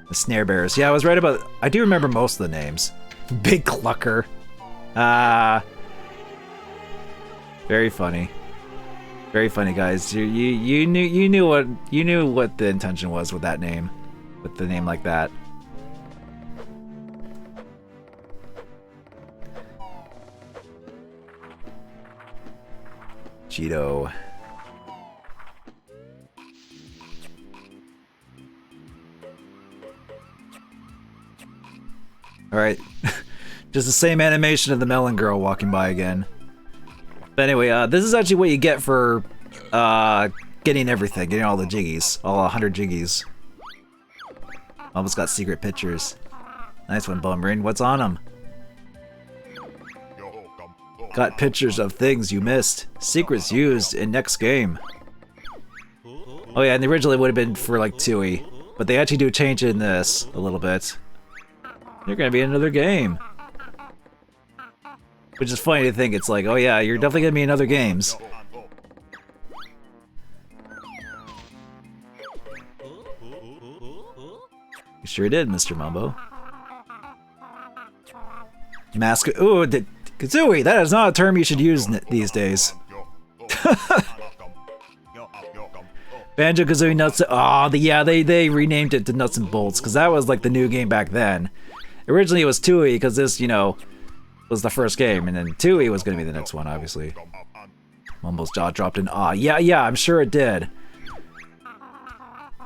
The Snare Bears. Yeah, I was right about... I do remember most of the names. Big Clucker. Very funny. Very funny, guys. You knew what the intention was with that name. With the name like that. Cheeto. Alright. Just the same animation of the melon girl walking by again. But anyway, this is actually what you get for getting everything, getting all the jiggies. All 100 jiggies. Almost got secret pictures. Nice one, Bumrin. What's on them? Got pictures of things you missed. Secrets used in next game. Oh yeah, and originally it would have been for like Tui. But they actually do change in this a little bit. You're gonna be in another game. Which is funny to think, it's like, oh yeah, you're definitely gonna be in other games. You sure did, Mr. Mumbo. Mask. Ooh, Kazooie! That is not a term you should use these days. Banjo-Kazooie Nuts. Oh, yeah, they renamed it to Nuts and Bolts because that was like the new game back then. Originally it was Tui because this, you know, was the first game, and then Tui was going to be the next one, obviously. Mumbo's jaw dropped in awe. Yeah, I'm sure it did.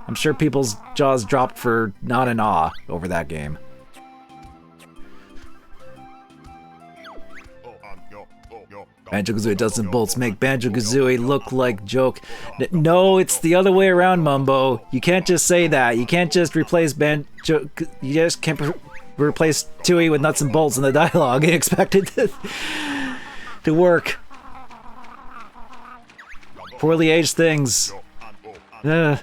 I'm sure people's jaws dropped for not in awe over that game. Banjo-Kazooie Nuts and Bolts make Banjo-Kazooie look like joke. No, it's the other way around, Mumbo. You can't just say that. You can't just replace Banjo... You just can't replace Tui with Nuts and Bolts in the dialogue and expect it to work. Poorly aged things. But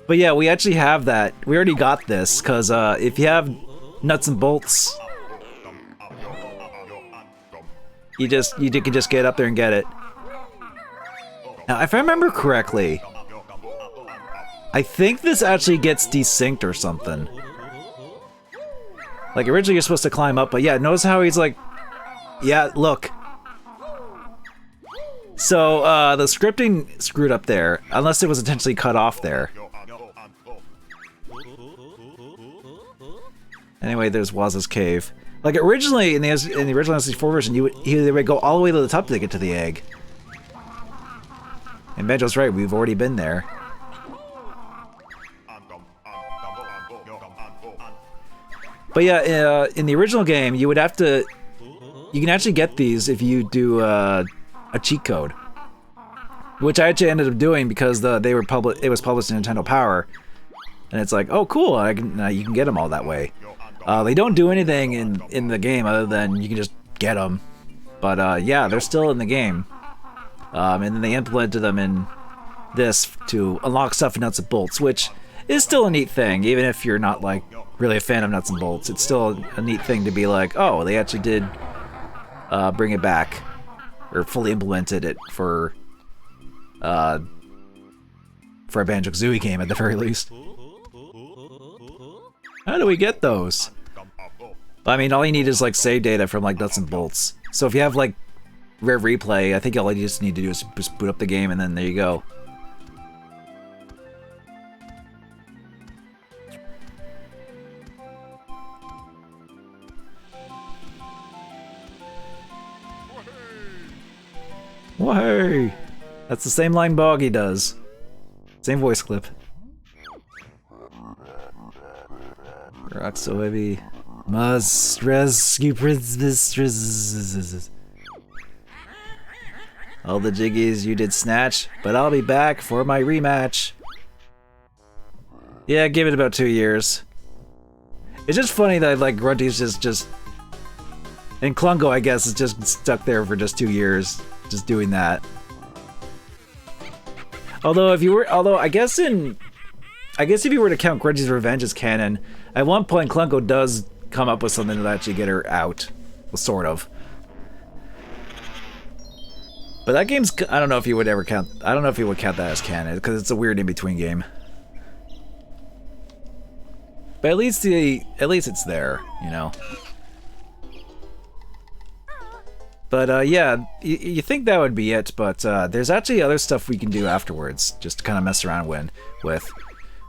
yeah, we actually have that. We already got this, because if you have Nuts and Bolts, you can just get up there and get it. Now, if I remember correctly, I think this actually gets desynced or something. Like, originally you're supposed to climb up, but yeah, notice how he's like... Yeah, look. So, the scripting screwed up there, unless it was intentionally cut off there. Anyway, there's Waz's cave. Like, originally, in the original SC4 version, they would go all the way to the top to get to the egg. And Banjo's right, we've already been there. But yeah, in the original game, you would have to... You can actually get these if you do a cheat code. Which I actually ended up doing because it was published in Nintendo Power. And it's like, oh cool, you can get them all that way. They don't do anything in the game other than you can just get them. But yeah, they're still in the game. And then they implemented them in this to unlock stuff in Nuts and Bolts, which is still a neat thing, even if you're not like really a fan of Nuts and Bolts. It's still a neat thing to be like, oh, they actually did bring it back, or fully implemented it for a Banjo-Kazooie game at the very least. How do we get those? I mean, all you need is like save data from like Nuts and Bolts. So if you have like Rare Replay, I think all you just need to do is just boot up the game and then there you go. Whoa! That's the same line Boggy does. Same voice clip. Rock so heavy. Must rescue Princess. All the jiggies you did snatch, but I'll be back for my rematch. Yeah, give it about 2 years. It's just funny that like Grunty's just and Klungo, I guess, is just stuck there for just 2 years, just doing that. Although I guess if you were to count Grunty's Revenge as canon, at one point Klungo does come up with something to actually get her out, well, sort of. But that game's, I don't know if you would ever count, I don't know if you would count that as canon, because it's a weird in-between game. But at least it's there, you know. But yeah, you think that would be it, but there's actually other stuff we can do afterwards, just to kind of mess around with,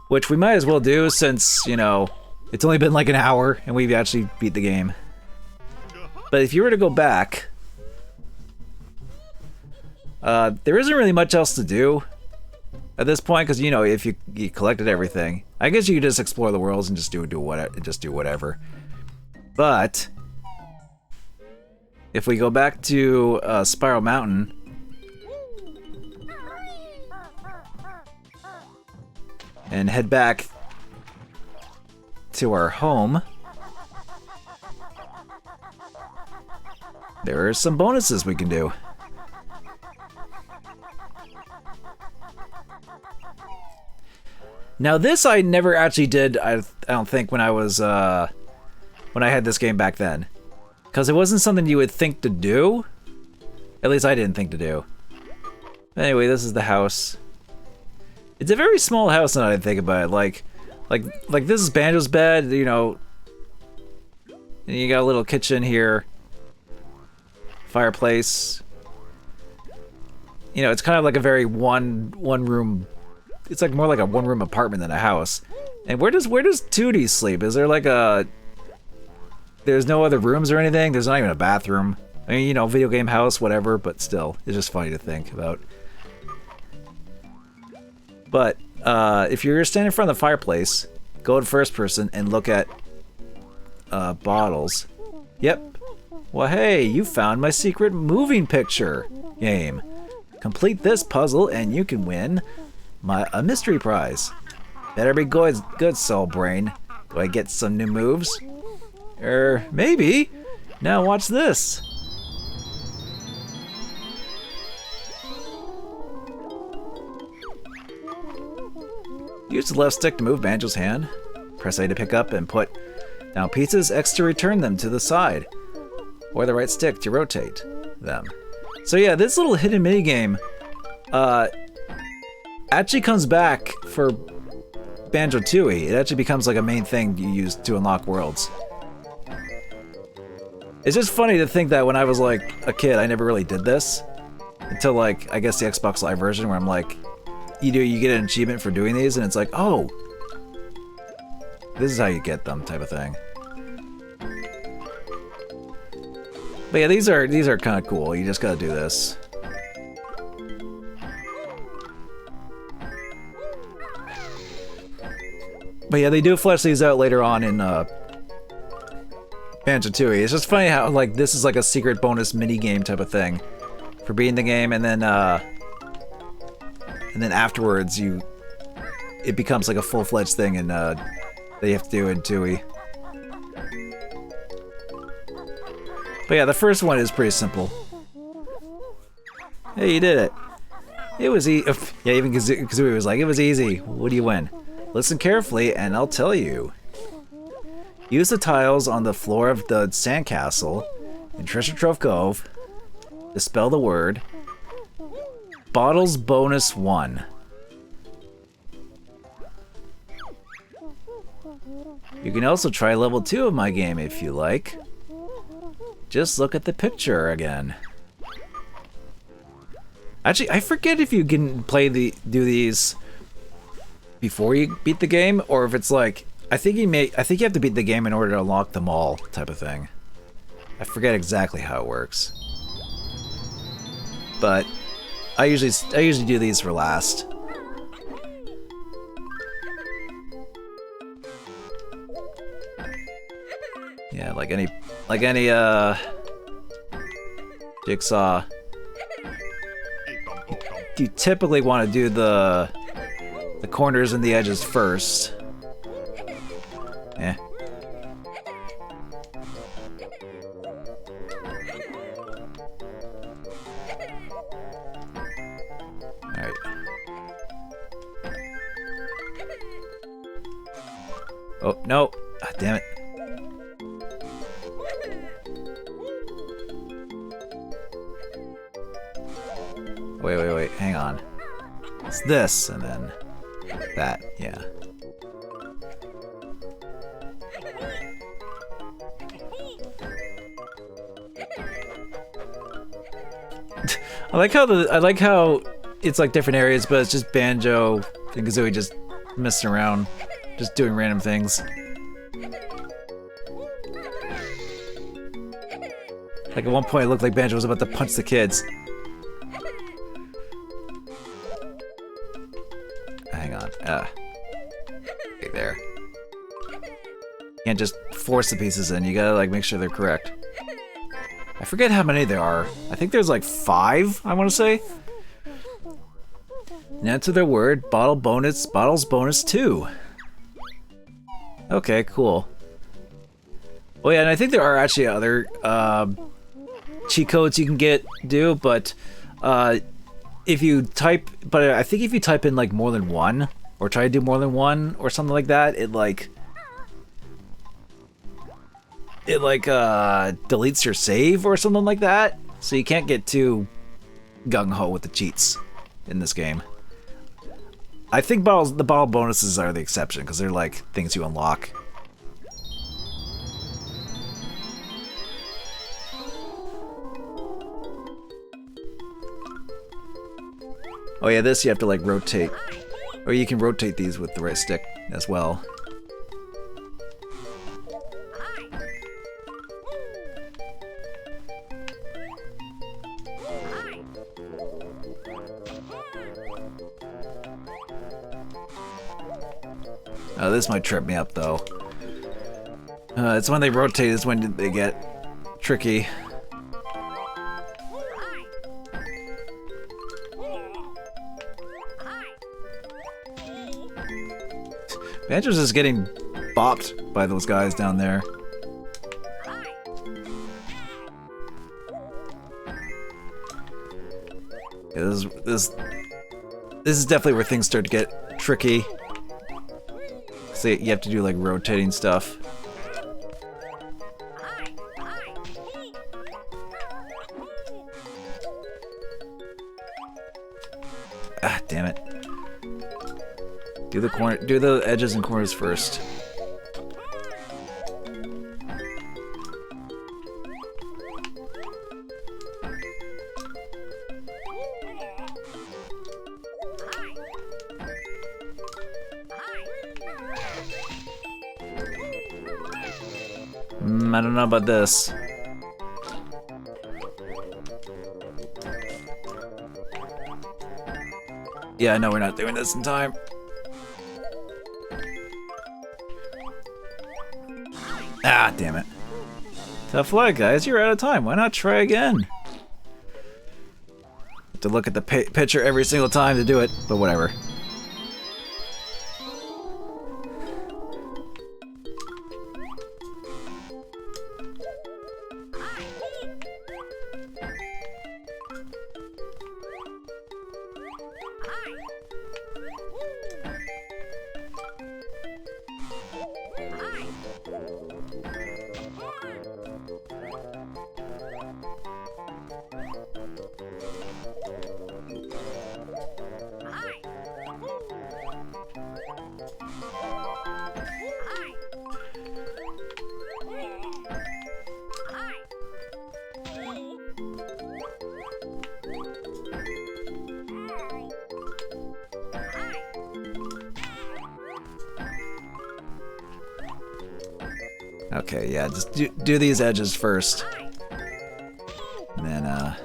which we might as well do since, you know, it's only been like an hour and we've actually beat the game. But if you were to go back, there isn't really much else to do at this point, because, you know, if you collected everything, I guess you could just explore the worlds and just do whatever. But if we go back to Spiral Mountain, and head back to our home, there are some bonuses we can do. Now this I never actually did, I don't think, when I had this game back then. Because it wasn't something you would think to do. At least I didn't think to do. Anyway, this is the house. It's a very small house now that I think about it. Like this is Banjo's bed, you know. And you got a little kitchen here. Fireplace. You know, it's kind of like a very one room. It's like more like a one-room apartment than a house. And where does Tootie sleep? Is there like a... There's no other rooms or anything? There's not even a bathroom. I mean, you know, video game house, whatever, but still, it's just funny to think about. But if you're standing in front of the fireplace, go in first person and look at bottles. Yep. Well, hey, you found my secret moving picture game. Complete this puzzle and you can win a mystery prize. Better be good, Soul Brain. Do I get some new moves? Maybe. Now watch this. Use the left stick to move Banjo's hand. Press A to pick up and put down pieces, X to return them to the side, or the right stick to rotate them. So yeah, this little hidden minigame actually comes back for Banjo-Tooie. It actually becomes like a main thing you use to unlock worlds. It's just funny to think that when I was like a kid, I never really did this until like, I guess the Xbox Live version, where I'm like, you get an achievement for doing these, and it's like, oh, this is how you get them, type of thing. But yeah, these are kind of cool. You just gotta do this. But yeah, they do flesh these out later on in Banjo-Tooie. It's just funny how like this is like a secret bonus mini game type of thing for beating the game, and then afterwards it becomes like a full-fledged thing and that you have to do in Tooie. But yeah, the first one is pretty simple. Hey, you did it. It was easy. Yeah, even Kazooie was like, it was easy. What do you win? Listen carefully and I'll tell you. Use the tiles on the floor of the sandcastle in Treasure Trove Cove to spell the word Bottles Bonus 1. You can also try level 2 of my game if you like. Just look at the picture again. Actually, I forget if you can do these before you beat the game, or if it's like, I think you have to beat the game in order to unlock them all, type of thing. I forget exactly how it works. But I usually do these for last. Yeah, like any Jigsaw. You typically want to do the corners and the edges first. Eh. Alright. Oh, no. Ah, damn it. Wait, hang on. It's this, and then that, yeah. I like how it's like different areas, but it's just Banjo and Kazooie just messing around, just doing random things. Like at one point, it looked like Banjo was about to punch the kids. Hang on. Okay, there. You can't just force the pieces in. You gotta like make sure they're correct. I forget how many there are. I think there's like 5, I want to say. And enter their word, bottles bonus 2. Okay, cool. Oh yeah, and I think there are actually other cheat codes you can do, but if you type, I think if you type in like more than one, or try to do more than one, or something like that, it deletes your save or something like that. So you can't get too gung-ho with the cheats in this game. I think the bottle bonuses are the exception, because they're like things you unlock. Oh yeah, this you have to like rotate. Or you can rotate these with the right stick as well. Oh, this might trip me up though. It's when they rotate is when they get tricky. Banjo's just getting bopped by those guys down there. Yeah, this is definitely where things start to get tricky. So you have to do like rotating stuff. Ah, damn it. Do the edges and corners first. I don't know about this. Yeah, no, we're not doing this in time. Ah, damn it. Tough luck, guys. You're out of time. Why not try again? Have to look at the picture every single time to do it, but whatever. Okay, yeah, just do these edges first. And then,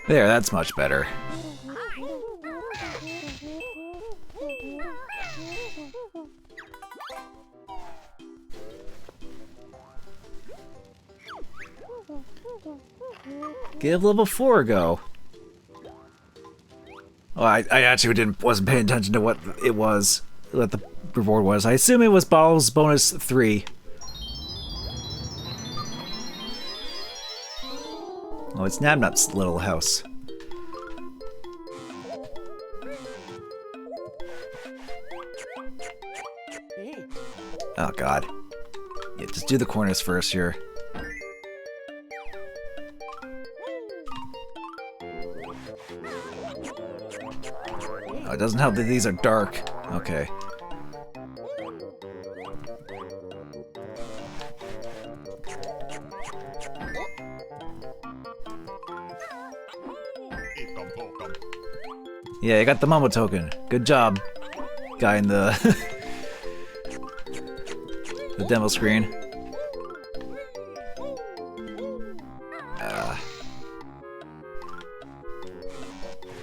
there, that's much better. Give level 4 a go. Oh, I actually wasn't paying attention to what it was, what the reward was. I assume it was Bottles Bonus 3. Oh, it's Nabnut's little house. Oh god. Yeah, just do the corners first here. Oh, it doesn't help that these are dark. Okay. Yeah, you got the Momo token. Good job, guy in the the demo screen.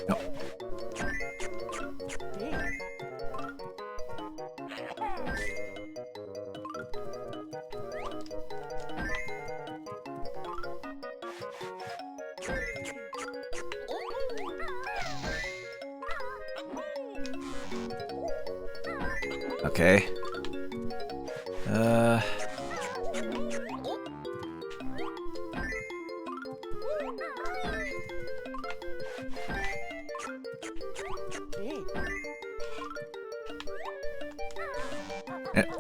No. Okay.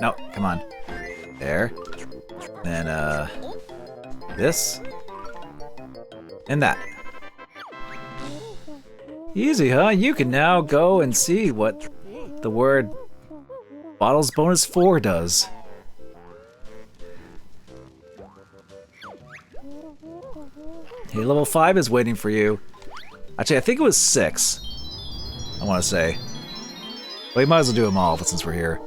No, come on. There. Then, this. And that. Easy, huh? You can now go and see what the word Bottles Bonus 4 does. Hey, level 5 is waiting for you. Actually, I think it was 6. I want to say. Well, you might as well do them all since we're here.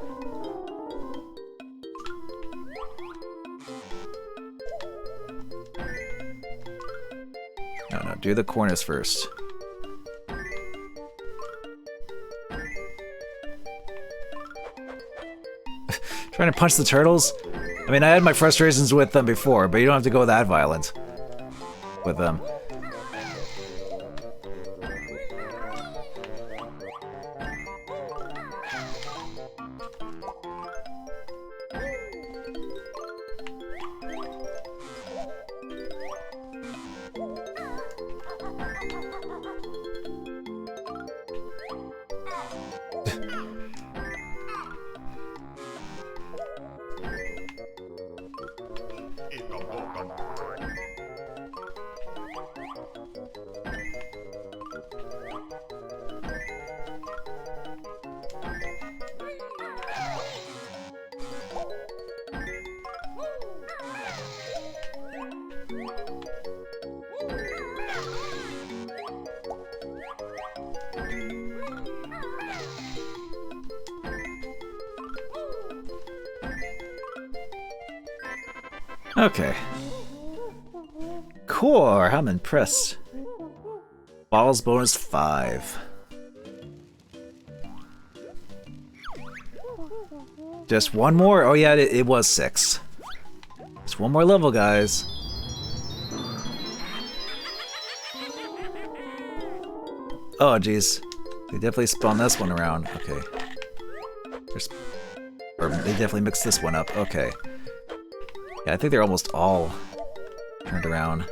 No, do the corners first. Trying to punch the turtles? I mean, I had my frustrations with them before, but you don't have to go that violent with them. Okay. Core, I'm impressed. Bottles Bonus 5. Just one more? Oh yeah, it was 6. Just one more level, guys. Oh jeez. They definitely spawned this one around. Okay. Or they definitely mixed this one up. Okay. Yeah, I think they're almost all turned around.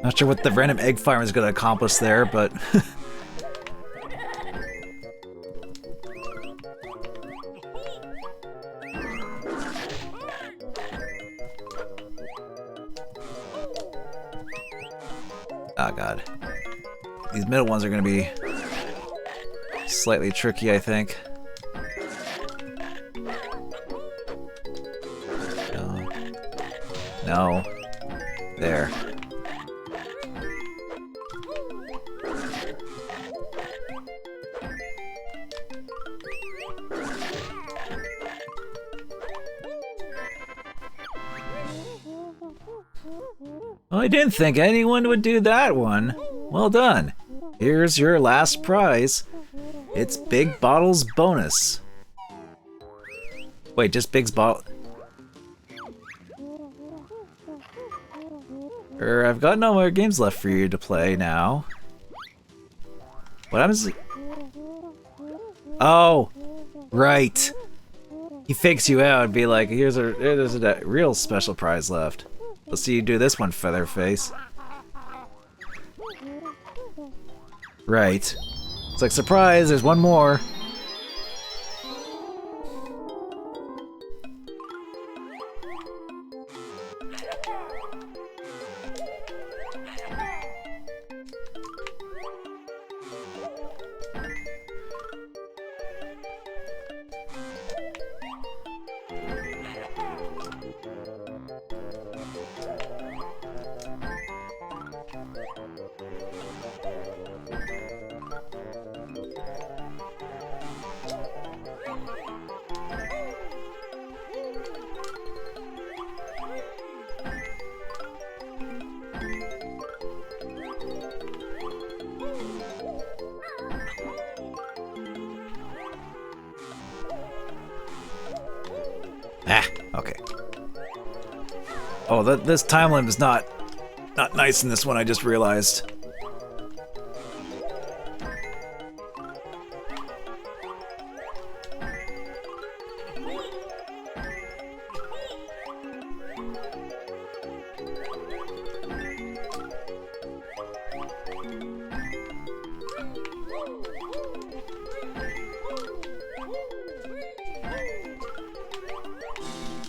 Not sure what the random egg farm is going to accomplish there, but... oh god. These middle ones are going to be slightly tricky, I think. No. No. There. I didn't think anyone would do that one. Well done. Here's your last prize. It's Big Bottle's bonus. Wait, just Big's bottle. I've got no more games left for you to play now. What happens? Oh, right. He fakes you out and be like, there's a real special prize left. Let's see you do this one, Featherface. Right. It's like, surprise, there's one more. Ah, okay. Oh, this time limit is not nice in this one, I just realized.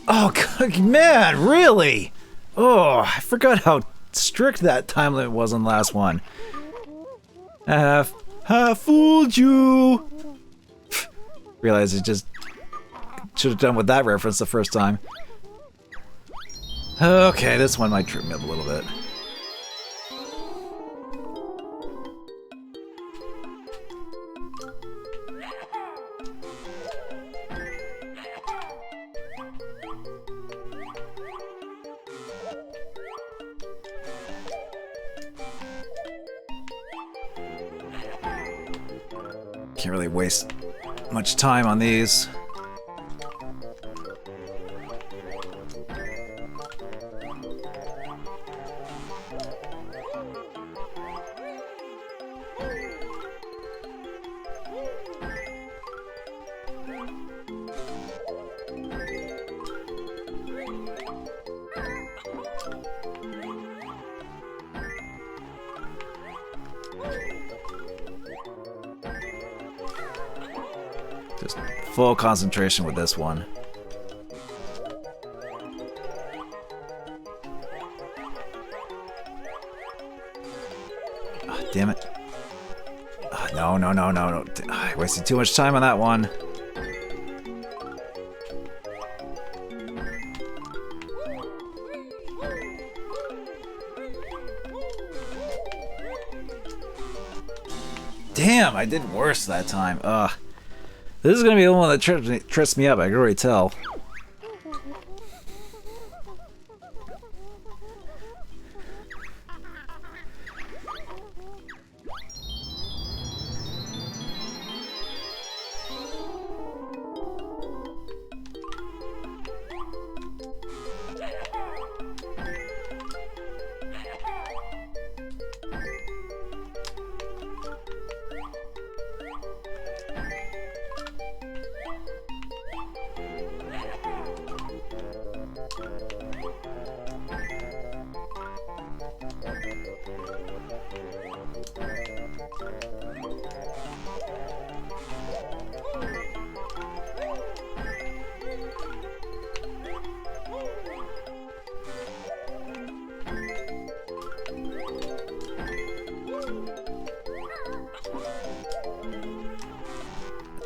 Oh, man, really? Oh, I forgot how strict that time limit was on the last one. I fooled you. Realized it just should have done with that reference the first time. Okay, this one might trip me up a little bit. Can't really waste much time on these. Just full concentration with this one. Oh, damn it. Oh, no. I wasted too much time on that one. Damn, I did worse that time. Ugh. This is gonna be the one that trips me up, I can already tell.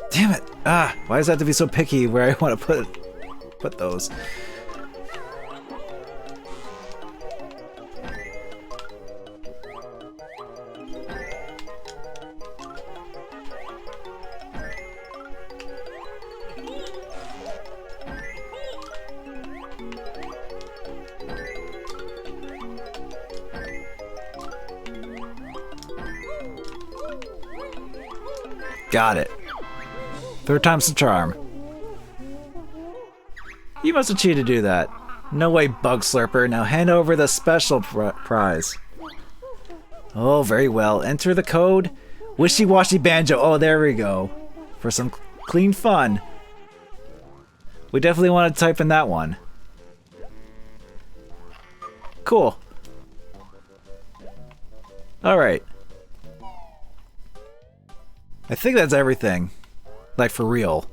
Damn it! Ah, why does that have to be so picky where I want to put those? Got it. Third time's the charm. You must have cheated to do that. No way, Bug Slurper. Now hand over the special prize. Oh, very well. Enter the code. Wishy-washy banjo. Oh, there we go. For some clean fun. We definitely want to type in that one. Cool. Alright. I think that's everything. Like, for real.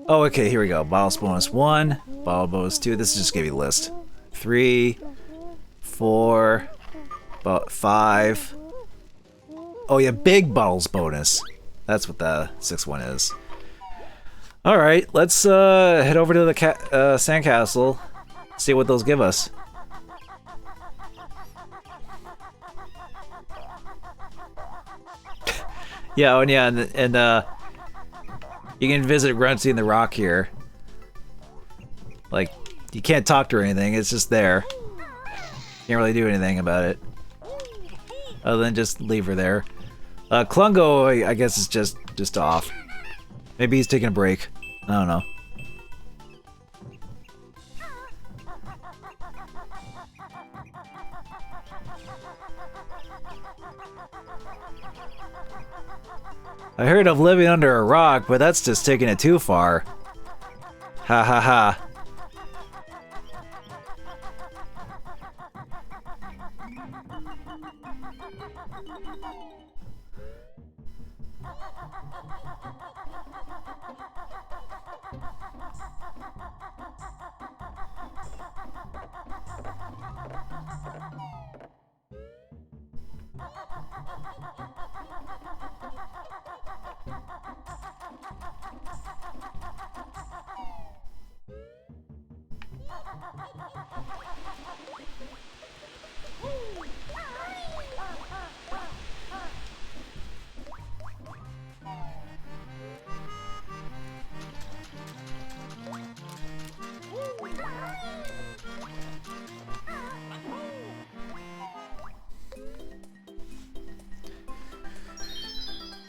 Oh, okay, here we go. Bottles bonus 1, bottle bonus 2. This is just give you a list. 3, 4, 5. Oh yeah, big bottles bonus. That's what the 6th one is. Alright, let's head over to the sandcastle. See what those give us. Yeah, and yeah, and you can visit Grunty in the rock here. Like, you can't talk to her or anything, it's just there. Can't really do anything about it. Other than just leave her there. Klungo, I guess, is just off. Maybe he's taking a break. I don't know. I heard of living under a rock, but that's just taking it too far. Ha ha ha.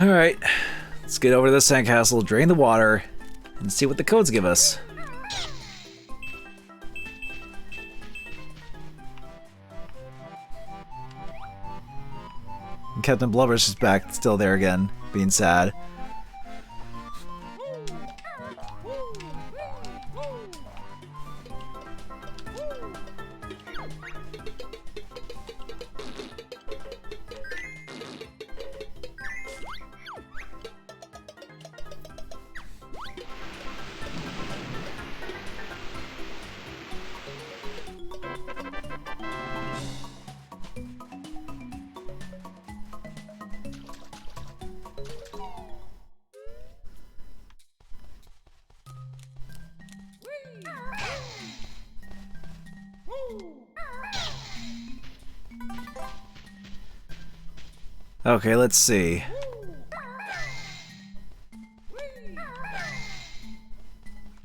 Alright, let's get over to the sandcastle, drain the water, and see what the codes give us. And Captain Blubber's just back, still there again, being sad. Okay, let's see.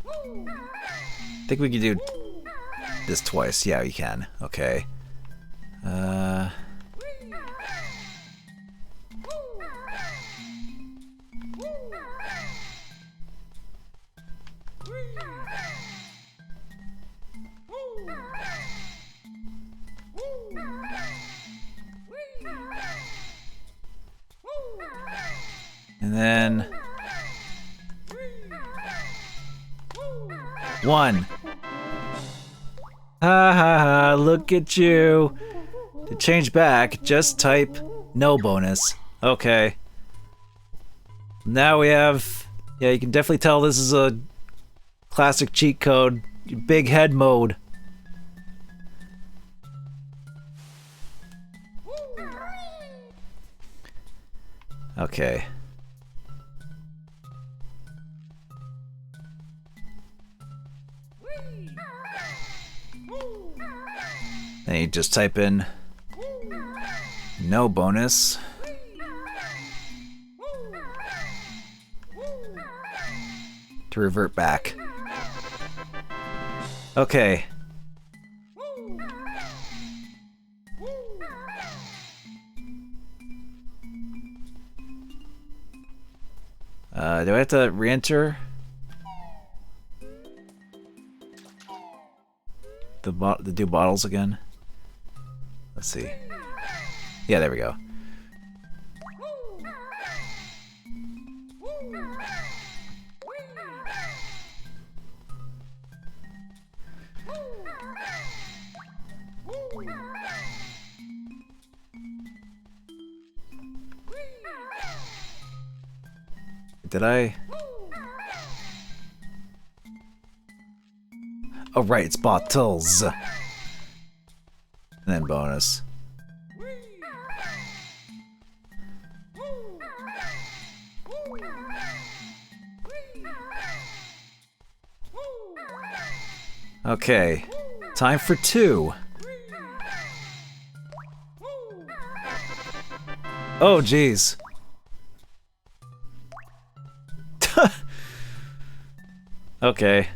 I think we can do this twice. Yeah, you can. Okay. And then 1. Ha ha ha, look at you. To change back, just type no bonus. Okay. Now we have, yeah, you can definitely tell this is a classic cheat code. Big head mode. Okay. Then you just type in no bonus. To revert back. Okay. do I have to re-enter the do bottles again? Let's see. Yeah, there we go. Did I? Oh, right, it's bottles. And then bonus. Okay, time for 2. Oh, jeez. Okay.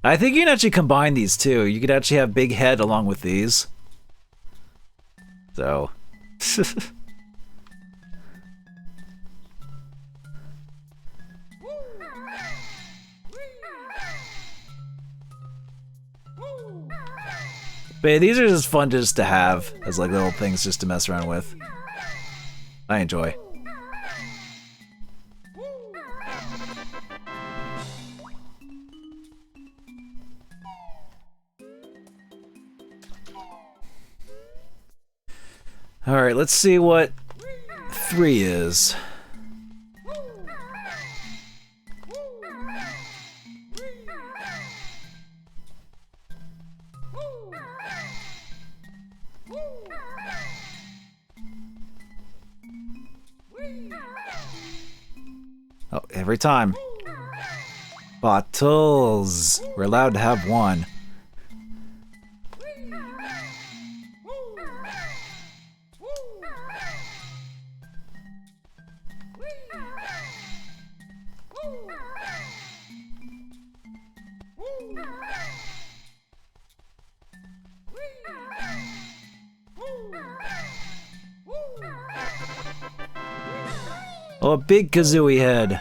I think you can actually combine these two. You could actually have Big Head along with these. So. But yeah, these are just fun just to have as like little things just to mess around with. I enjoy. Alright, let's see what 3 is. Oh, every time. Bottles. We're allowed to have 1. Oh, a big Kazooie head.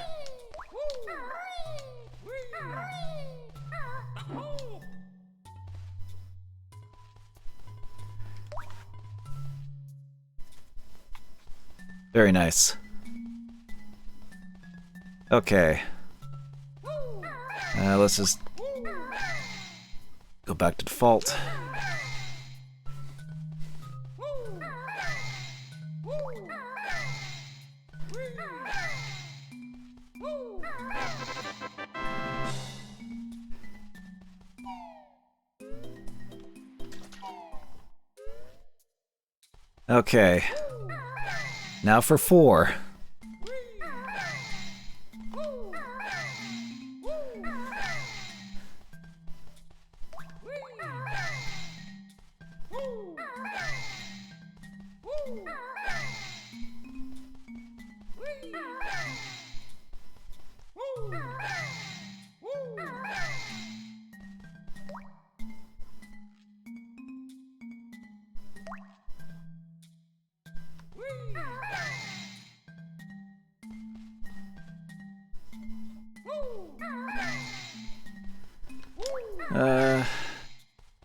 Very nice. Okay. Let's just go back to default. Okay. Now for 4.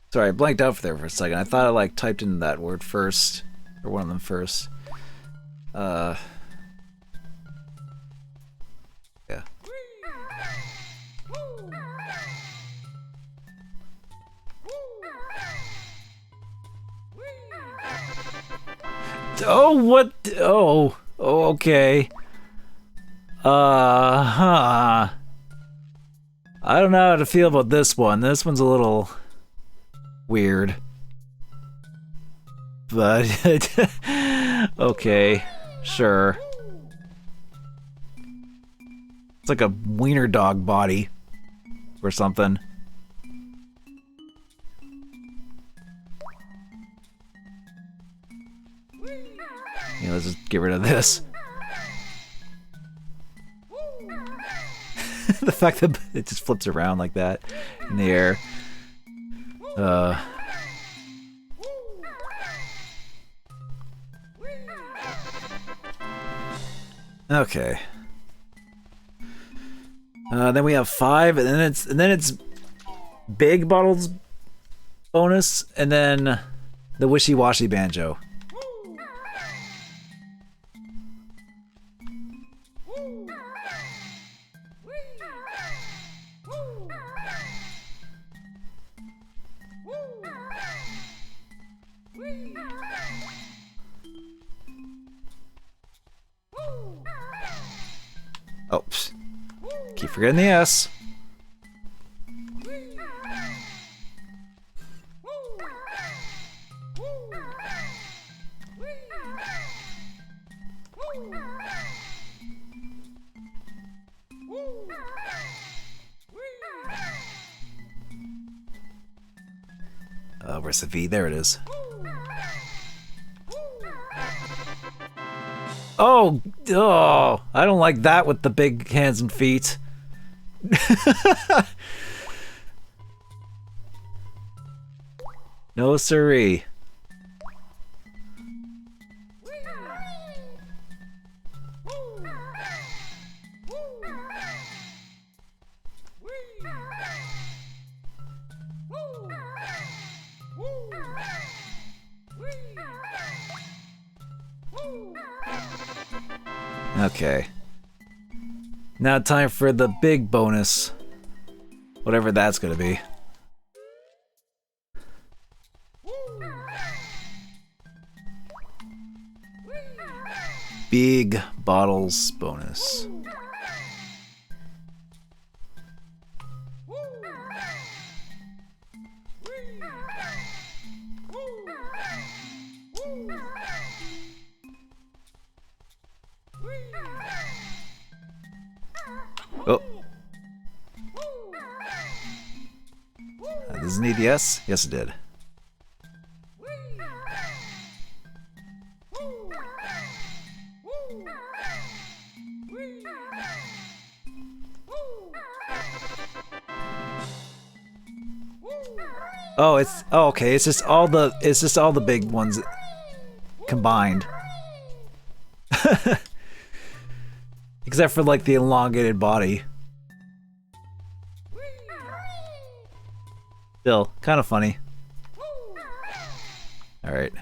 Sorry, I blanked out there for a second. I thought I like typed in that word first, or one of them first. Yeah. Oh, what? Oh, okay. Huh. I don't know how to feel about this one. This one's a little weird. But, okay, sure. It's like a wiener dog body or something. Yeah, let's just get rid of this. The fact that it just flips around like that in the air. Okay. Then we have 5, and then it's big bottles bonus, and then the wishy-washy banjo. Oh, psh. Keep forgetting the S. Where's the V? There it is. Oh, I don't like that with the big hands and feet. No siree. Okay. Now time for the big bonus. Whatever that's gonna be. Big bottles bonus. Oh. Does it need the S? Yes, it did. Oh, okay. It's just all the big ones combined. Except for like the elongated body. Still, kind of funny. All right.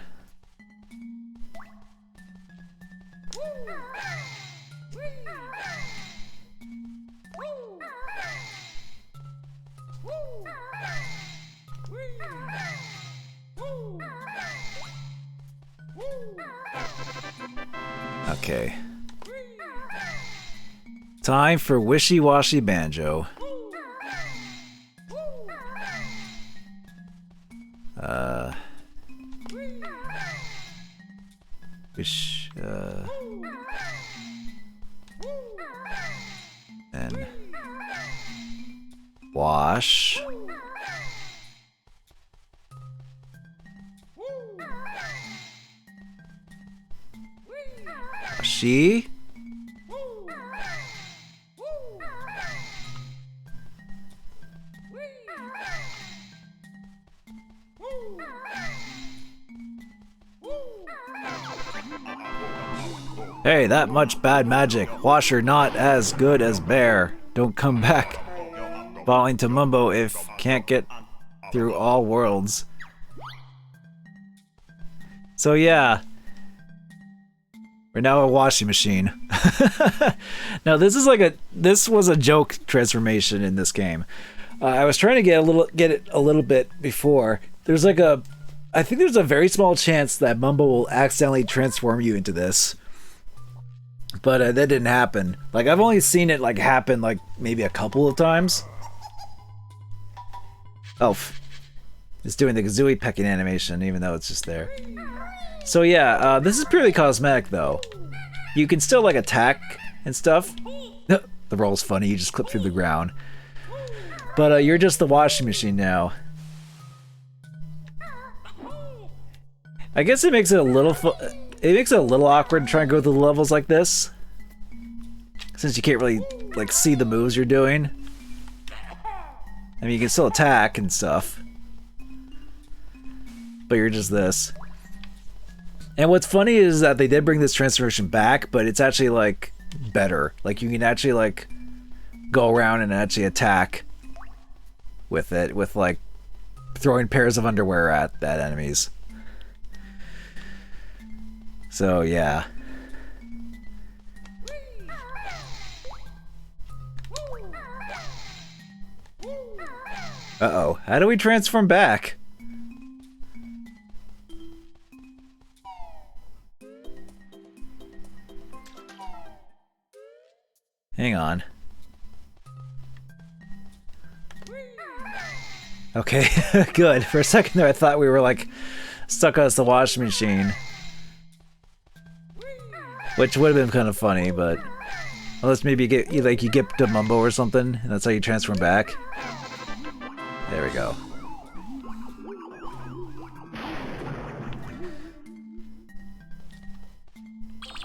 Okay. Time for wishy-washy banjo. And wash. She. Hey, that much bad magic. Washer not as good as bear. Don't come back. Falling to Mumbo if can't get through all worlds. So yeah. We're now a washing machine. Now this was a joke transformation in this game. I was trying to get it a little bit before. I think there's a very small chance that Mumbo will accidentally transform you into this. But that didn't happen. Like, I've only seen it like happen like maybe a couple of times. Oh, it's doing the Kazooie pecking animation even though it's just there. So yeah, this is purely cosmetic though. You can still like attack and stuff. The roll's funny, you just clip through the ground. But you're just the washing machine now. I guess it makes it a little awkward to try and go through the levels like this, since you can't really like see the moves you're doing. I mean, you can still attack and stuff, but you're just this. And what's funny is that they did bring this transformation back, but it's actually like better. Like you can actually like go around and actually attack with it, with like throwing pairs of underwear at enemies. So yeah. Uh-oh, how do we transform back? Hang on. Okay, good. For a second there I thought we were like stuck as the washing machine. Which would have been kind of funny, but unless maybe you get to Mumbo or something, and that's how you transform back. There we go.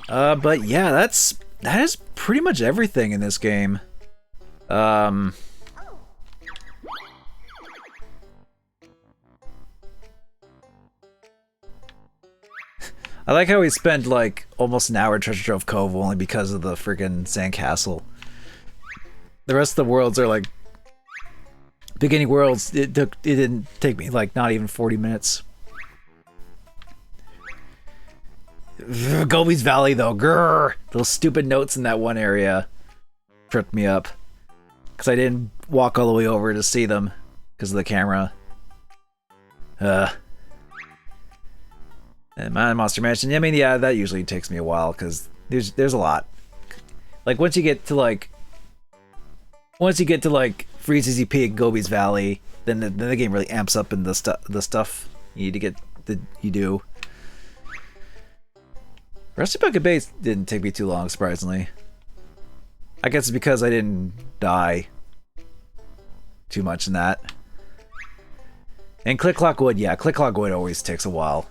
But yeah, that is pretty much everything in this game. I like how we spent like almost an hour at Treasure Trove Cove only because of the friggin' sandcastle. The rest of the worlds are like beginning worlds. It didn't take me like not even 40 minutes. Gobi's Valley though, grrr! Those stupid notes in that one area tripped me up because I didn't walk all the way over to see them because of the camera. And Monster Mansion. I mean, yeah, that usually takes me a while because there's a lot. Like once you get to like Freeze's Peak, Gobi's Valley, then the game really amps up in the stuff you need to get you do. Rusty Bucket Base didn't take me too long, surprisingly. I guess it's because I didn't die too much in that. And Click Clock Wood, yeah, Click Clock Wood always takes a while.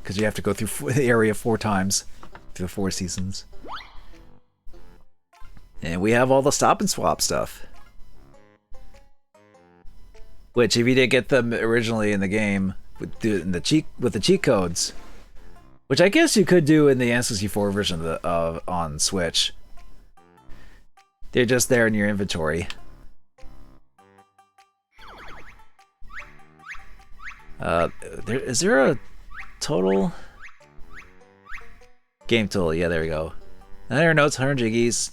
Because you have to go through the area 4 times through the 4 seasons. And we have all the stop and swap stuff. Which, if you didn't get them originally in the game, with the cheat codes, which I guess you could do in the N64 version of on Switch. They're just there in your inventory. Is there a total game total? Yeah, there we go. 900 notes, 100 jiggies,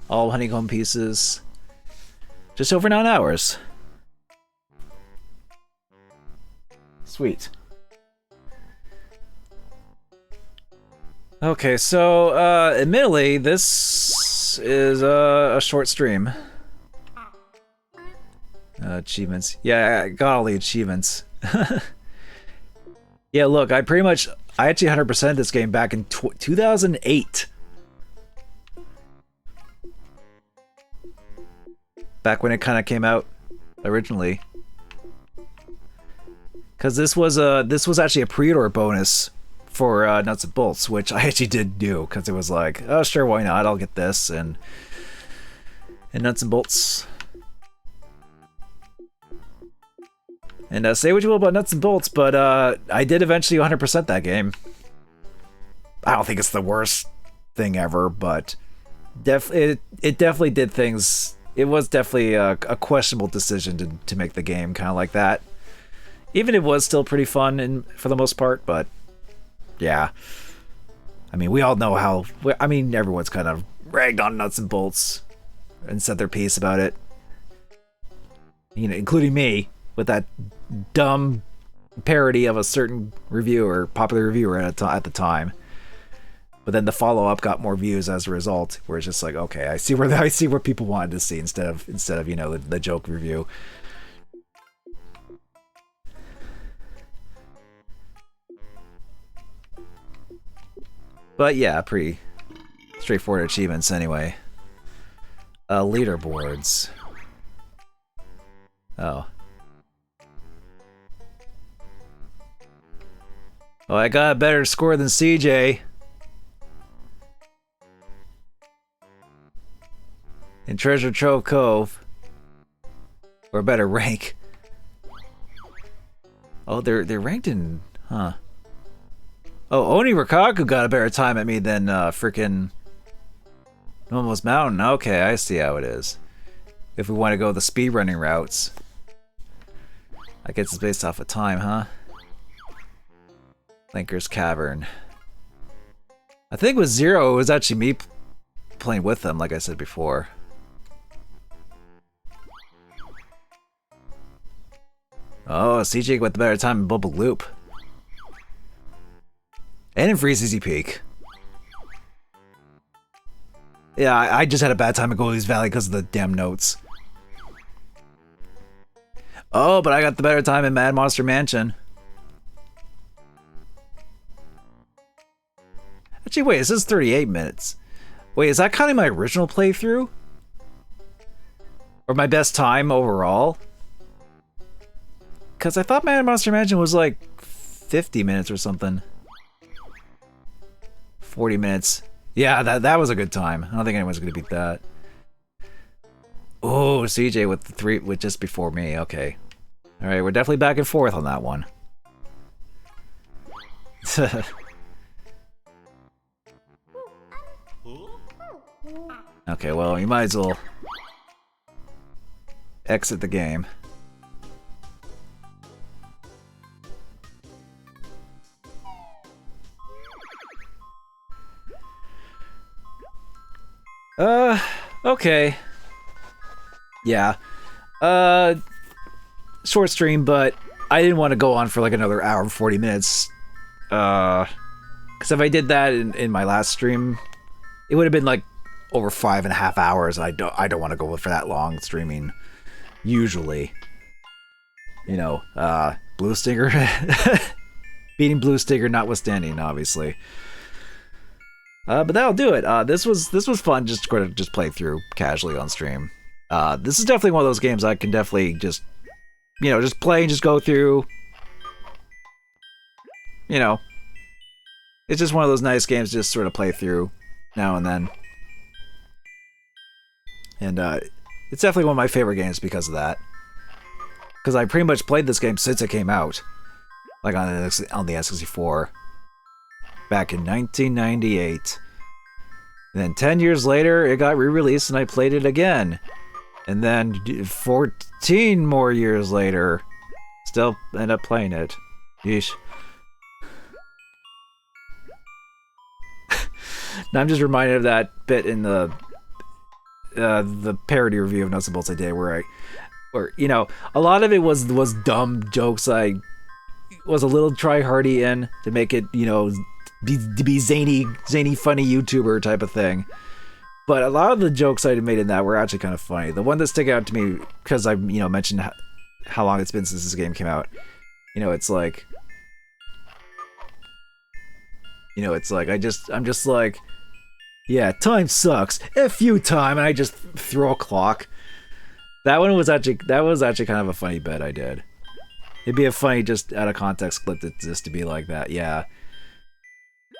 all honeycomb pieces. Just over 9 hours. Sweet. Okay, so admittedly, this is a short stream. Achievements. Yeah, I got all the achievements. Yeah, look, I actually 100%ed this game back in 2008. Back when it kind of came out originally. Because this was actually a pre-order bonus for Nuts and Bolts, which I actually did do, because it was like, oh sure, why not, I'll get this, and Nuts and Bolts. And say what you will about Nuts and Bolts, but I did eventually 100% that game. I don't think it's the worst thing ever, but it definitely did things. It was definitely a questionable decision to make the game kind of like that. Even it was still pretty fun for the most part, but yeah. I mean, we all know how... I mean, everyone's kind of ragged on Nuts and Bolts and said their piece about it. You know, including me, with that dumb parody of a certain reviewer, popular reviewer at the time. But then the follow-up got more views as a result, where it's just like, okay, I see what people wanted to see instead of you know, the joke review. But yeah, pretty straightforward achievements anyway. Leaderboards. Oh. Oh, I got a better score than CJ. In Treasure Trove Cove. Or a better rank. Oh, they're ranked in... Huh. Oh, Oni Rikaku got a better time at me than frickin' Momo's Mountain. Okay, I see how it is. if we want to go the speedrunning routes. I guess it's based off of time, huh? Linker's Cavern. I think with Zero, it was actually me playing with them, like I said before. Oh, CJ with the better time in Bubble Loop. And in Freezeezy Peak. Yeah, I just had a bad time at Goldie's Valley because of the damn notes. Oh, but I got the better time in Mad Monster Mansion. Actually, wait, it says 38 minutes. Wait, is that counting my original playthrough? Or my best time overall? Because I thought Mad Monster Mansion was like 50 minutes or something. 40 minutes. Yeah, that was a good time. I don't think anyone's gonna beat that. Oh, CJ with the three, with just before me. Okay. Alright, we're definitely back and forth on that one. Okay, well, you might as well exit the game. Okay. Yeah. Short stream, but I didn't want to go on for like another hour and 40 minutes. Because if I did that in my last stream, it would have been like over 5.5 hours. I don't want to go for that long streaming. Usually. You know, Blue Stinger. Beating Blue Stinger notwithstanding, obviously. But that'll do it. This was fun just to just play through casually on stream. This is definitely one of those games I can definitely just, you know, just play and just go through. You know, it's just one of those nice games to just sort of play through now and then. And it's definitely one of my favorite games because of that. Because I pretty much played this game since it came out, like on the N64. Back in 1998. And then 10 years later, it got re-released and I played it again. And then 14 more years later, still end up playing it. Yeesh. Now I'm just reminded of that bit in the parody review of Nuts and Bolts I did where you know, a lot of it was dumb jokes I was a little try-hardy in to make it, you know, be zany, funny YouTuber type of thing. But a lot of the jokes I made in that were actually kind of funny. The one that stuck out to me, because I, you know, mentioned how long it's been since this game came out. You know, it's like... You know, it's like, I'm just like... Yeah, time sucks. F you, time! And I just throw a clock. That was actually kind of a funny bit I did. It'd be a funny, just out of context clip just to be like that, yeah.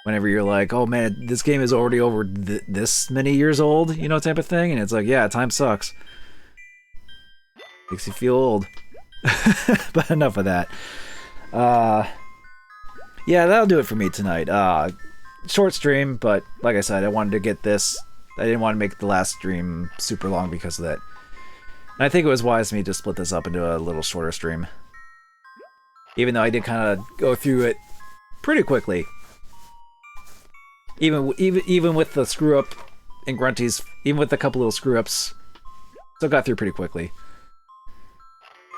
Whenever you're like, oh man, this game is already over this many years old, you know, type of thing, and it's like, yeah, time sucks. Makes you feel old. But enough of that. Yeah, that'll do it for me tonight. Short stream, but like I said, I wanted to get this. I didn't want to make the last stream super long because of that. And I think it was wise for me to split this up into a little shorter stream. Even though I did kind of go through it pretty quickly. Even with the screw up in Grunties, even with a couple little screw ups, still got through pretty quickly.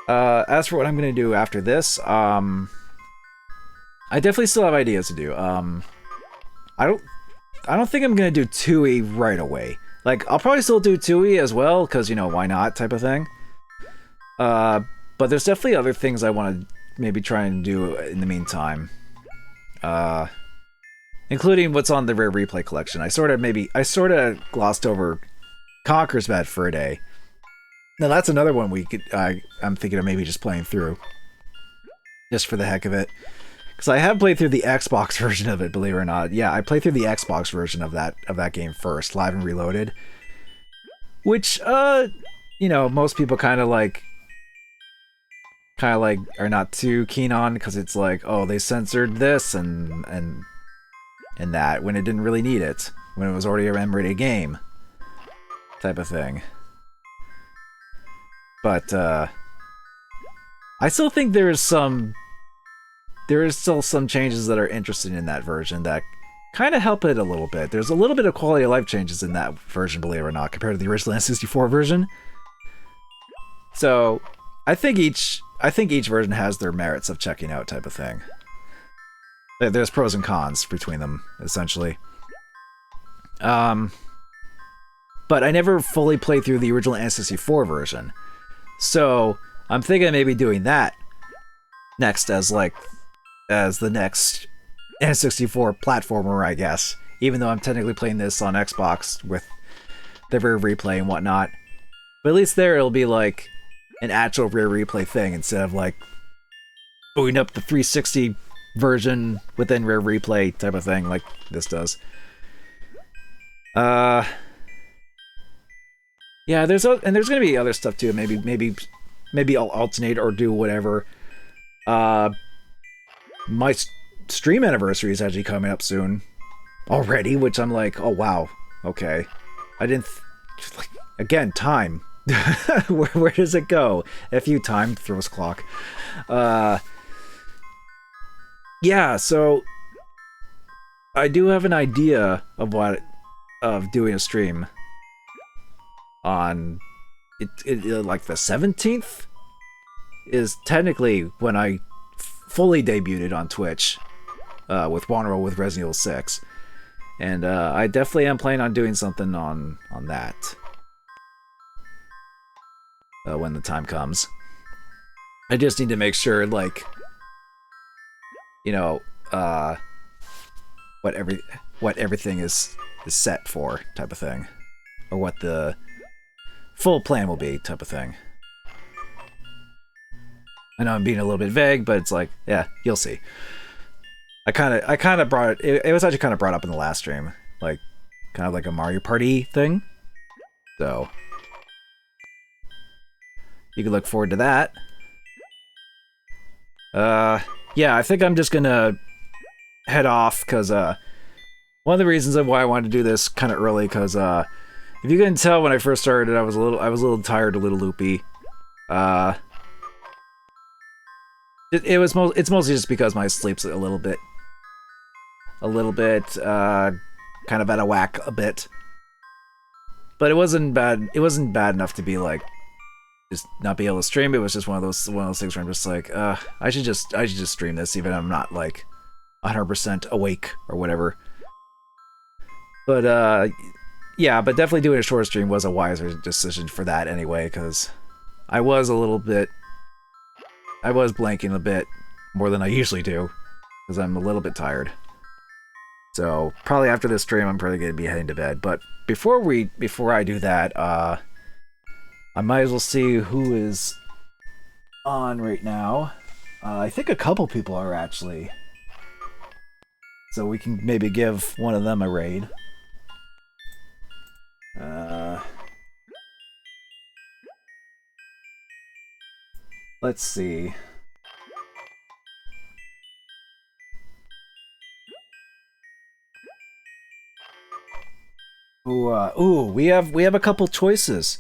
As for what I'm gonna do after this, I definitely still have ideas to do. I don't think I'm gonna do Tui right away. Like, I'll probably still do Tui as well, because, you know, why not type of thing. But there's definitely other things I want to maybe try and do in the meantime. Including what's on the Rare Replay collection. I sort of glossed over Conker's Bad Fur Day. Now that's another one I'm thinking of maybe just playing through. Just for the heck of it. Because I have played through the Xbox version of it, believe it or not. Yeah, I played through the Xbox version of that game first, Live and Reloaded. Which, you know, most people kind of like are not too keen on, because it's like, oh, they censored this and that when it didn't really need it, when it was already a M-rated game type of thing. But I still think there is still some changes that are interesting in that version that kind of help it a little bit. There's a little bit of quality of life changes in that version, believe it or not, compared to the original N64 version. So I think each version has their merits of checking out, type of thing. There's pros and cons between them, essentially. But I never fully played through the original N64 version, so I'm thinking of maybe doing that next as the next N64 platformer, I guess. Even though I'm technically playing this on Xbox with the rear replay and whatnot, but at least there it'll be like an actual rear replay thing instead of like booting up the 360 version within rear replay type of thing like this does. Yeah, there's gonna be other stuff too. Maybe I'll alternate or do whatever. My stream anniversary is actually coming up soon already, which I'm like, oh wow, okay. I didn't again, time. where does it go? FU time throws clock. Yeah, so I do have an idea of doing a stream on it like the 17th is technically when I fully debuted on Twitch with Wanderer with Resident Evil 6, and I definitely am planning on doing something on that when the time comes. I just need to make sure, like, you know, what everything is set for, type of thing, or what the full plan will be, type of thing. I know I'm being a little bit vague, but it's like, yeah, you'll see. I kind of brought it. It was actually kind of brought up in the last stream, like, kind of like a Mario Party thing. So you can look forward to that. Yeah, I think I'm just gonna head off because one of the reasons of why I wanted to do this kind of early, because if you can tell, when I first started, I was a little tired, a little loopy. It's mostly just because my sleep's a little bit kind of out of whack a bit. But it wasn't bad. It wasn't bad enough to be like just not be able to stream. It was just one of those things where I'm just like, I should just stream this, even if I'm not like 100% awake or whatever. But yeah, but definitely doing a short stream was a wiser decision for that anyway, because I was blanking a bit more than I usually do, because I'm a little bit tired. So probably after this stream, I'm probably gonna be heading to bed. But before I do that, I might as well see who is on right now. I think a couple people are actually, so we can maybe give one of them a raid. Let's see. Ooh, we have a couple choices.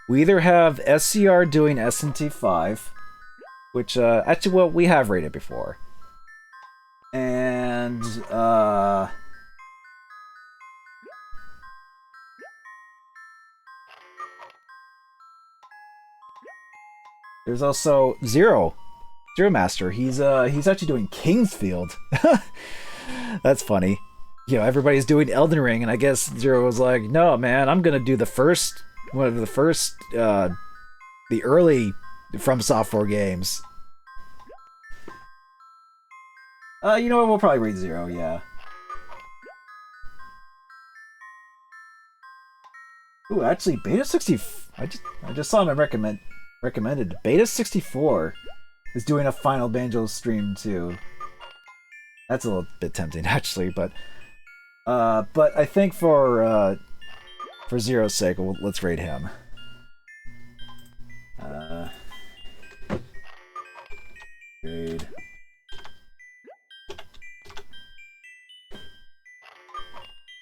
We either have SCR doing SNT5, which actually, well, we have rated before, and there's also Zero Master. He's actually doing Kingsfield. That's funny. You know, everybody's doing Elden Ring, and I guess Zero was like, no, man, I'm gonna do the early From Software games. You know what, we'll probably read Zero, yeah. Ooh, actually, Beta 60, I just saw him recommended. Beta 64 is doing a Final Banjo stream too. That's a little bit tempting, actually, but I think for Zero's sake, let's raid him. Raid.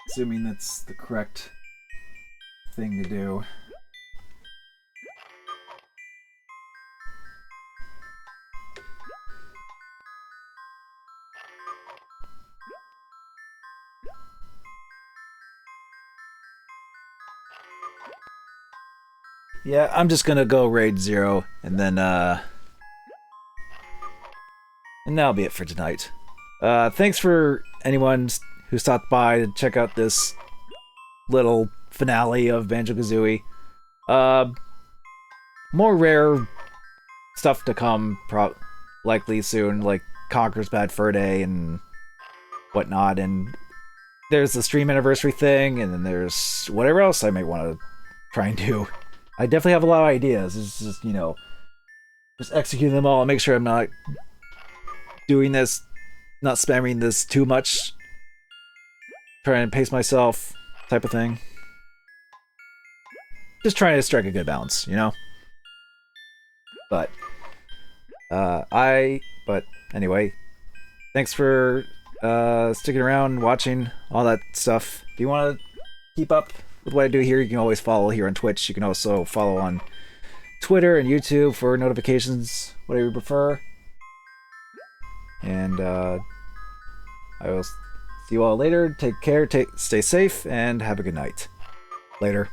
Assuming that's the correct thing to do. yeah, I'm just gonna go raid 0, and then, and that'll be it for tonight. Thanks for anyone who stopped by to check out this little finale of Banjo-Kazooie. More rare stuff to come, likely soon, like Conker's Bad Fur Day and whatnot, and there's the stream anniversary thing, and then there's whatever else I might want to try and do. I definitely have a lot of ideas. It's just, you know, just executing them all and make sure I'm not doing this, not spamming this too much, trying to pace myself, type of thing. Just trying to strike a good balance, you know? But, but anyway, thanks for sticking around, watching, all that stuff. If you want to keep up with what I do here, you can always follow here on Twitch. You can also follow on Twitter and YouTube for notifications, whatever you prefer. And I will see you all later. Take care, stay safe, and have a good night. Later.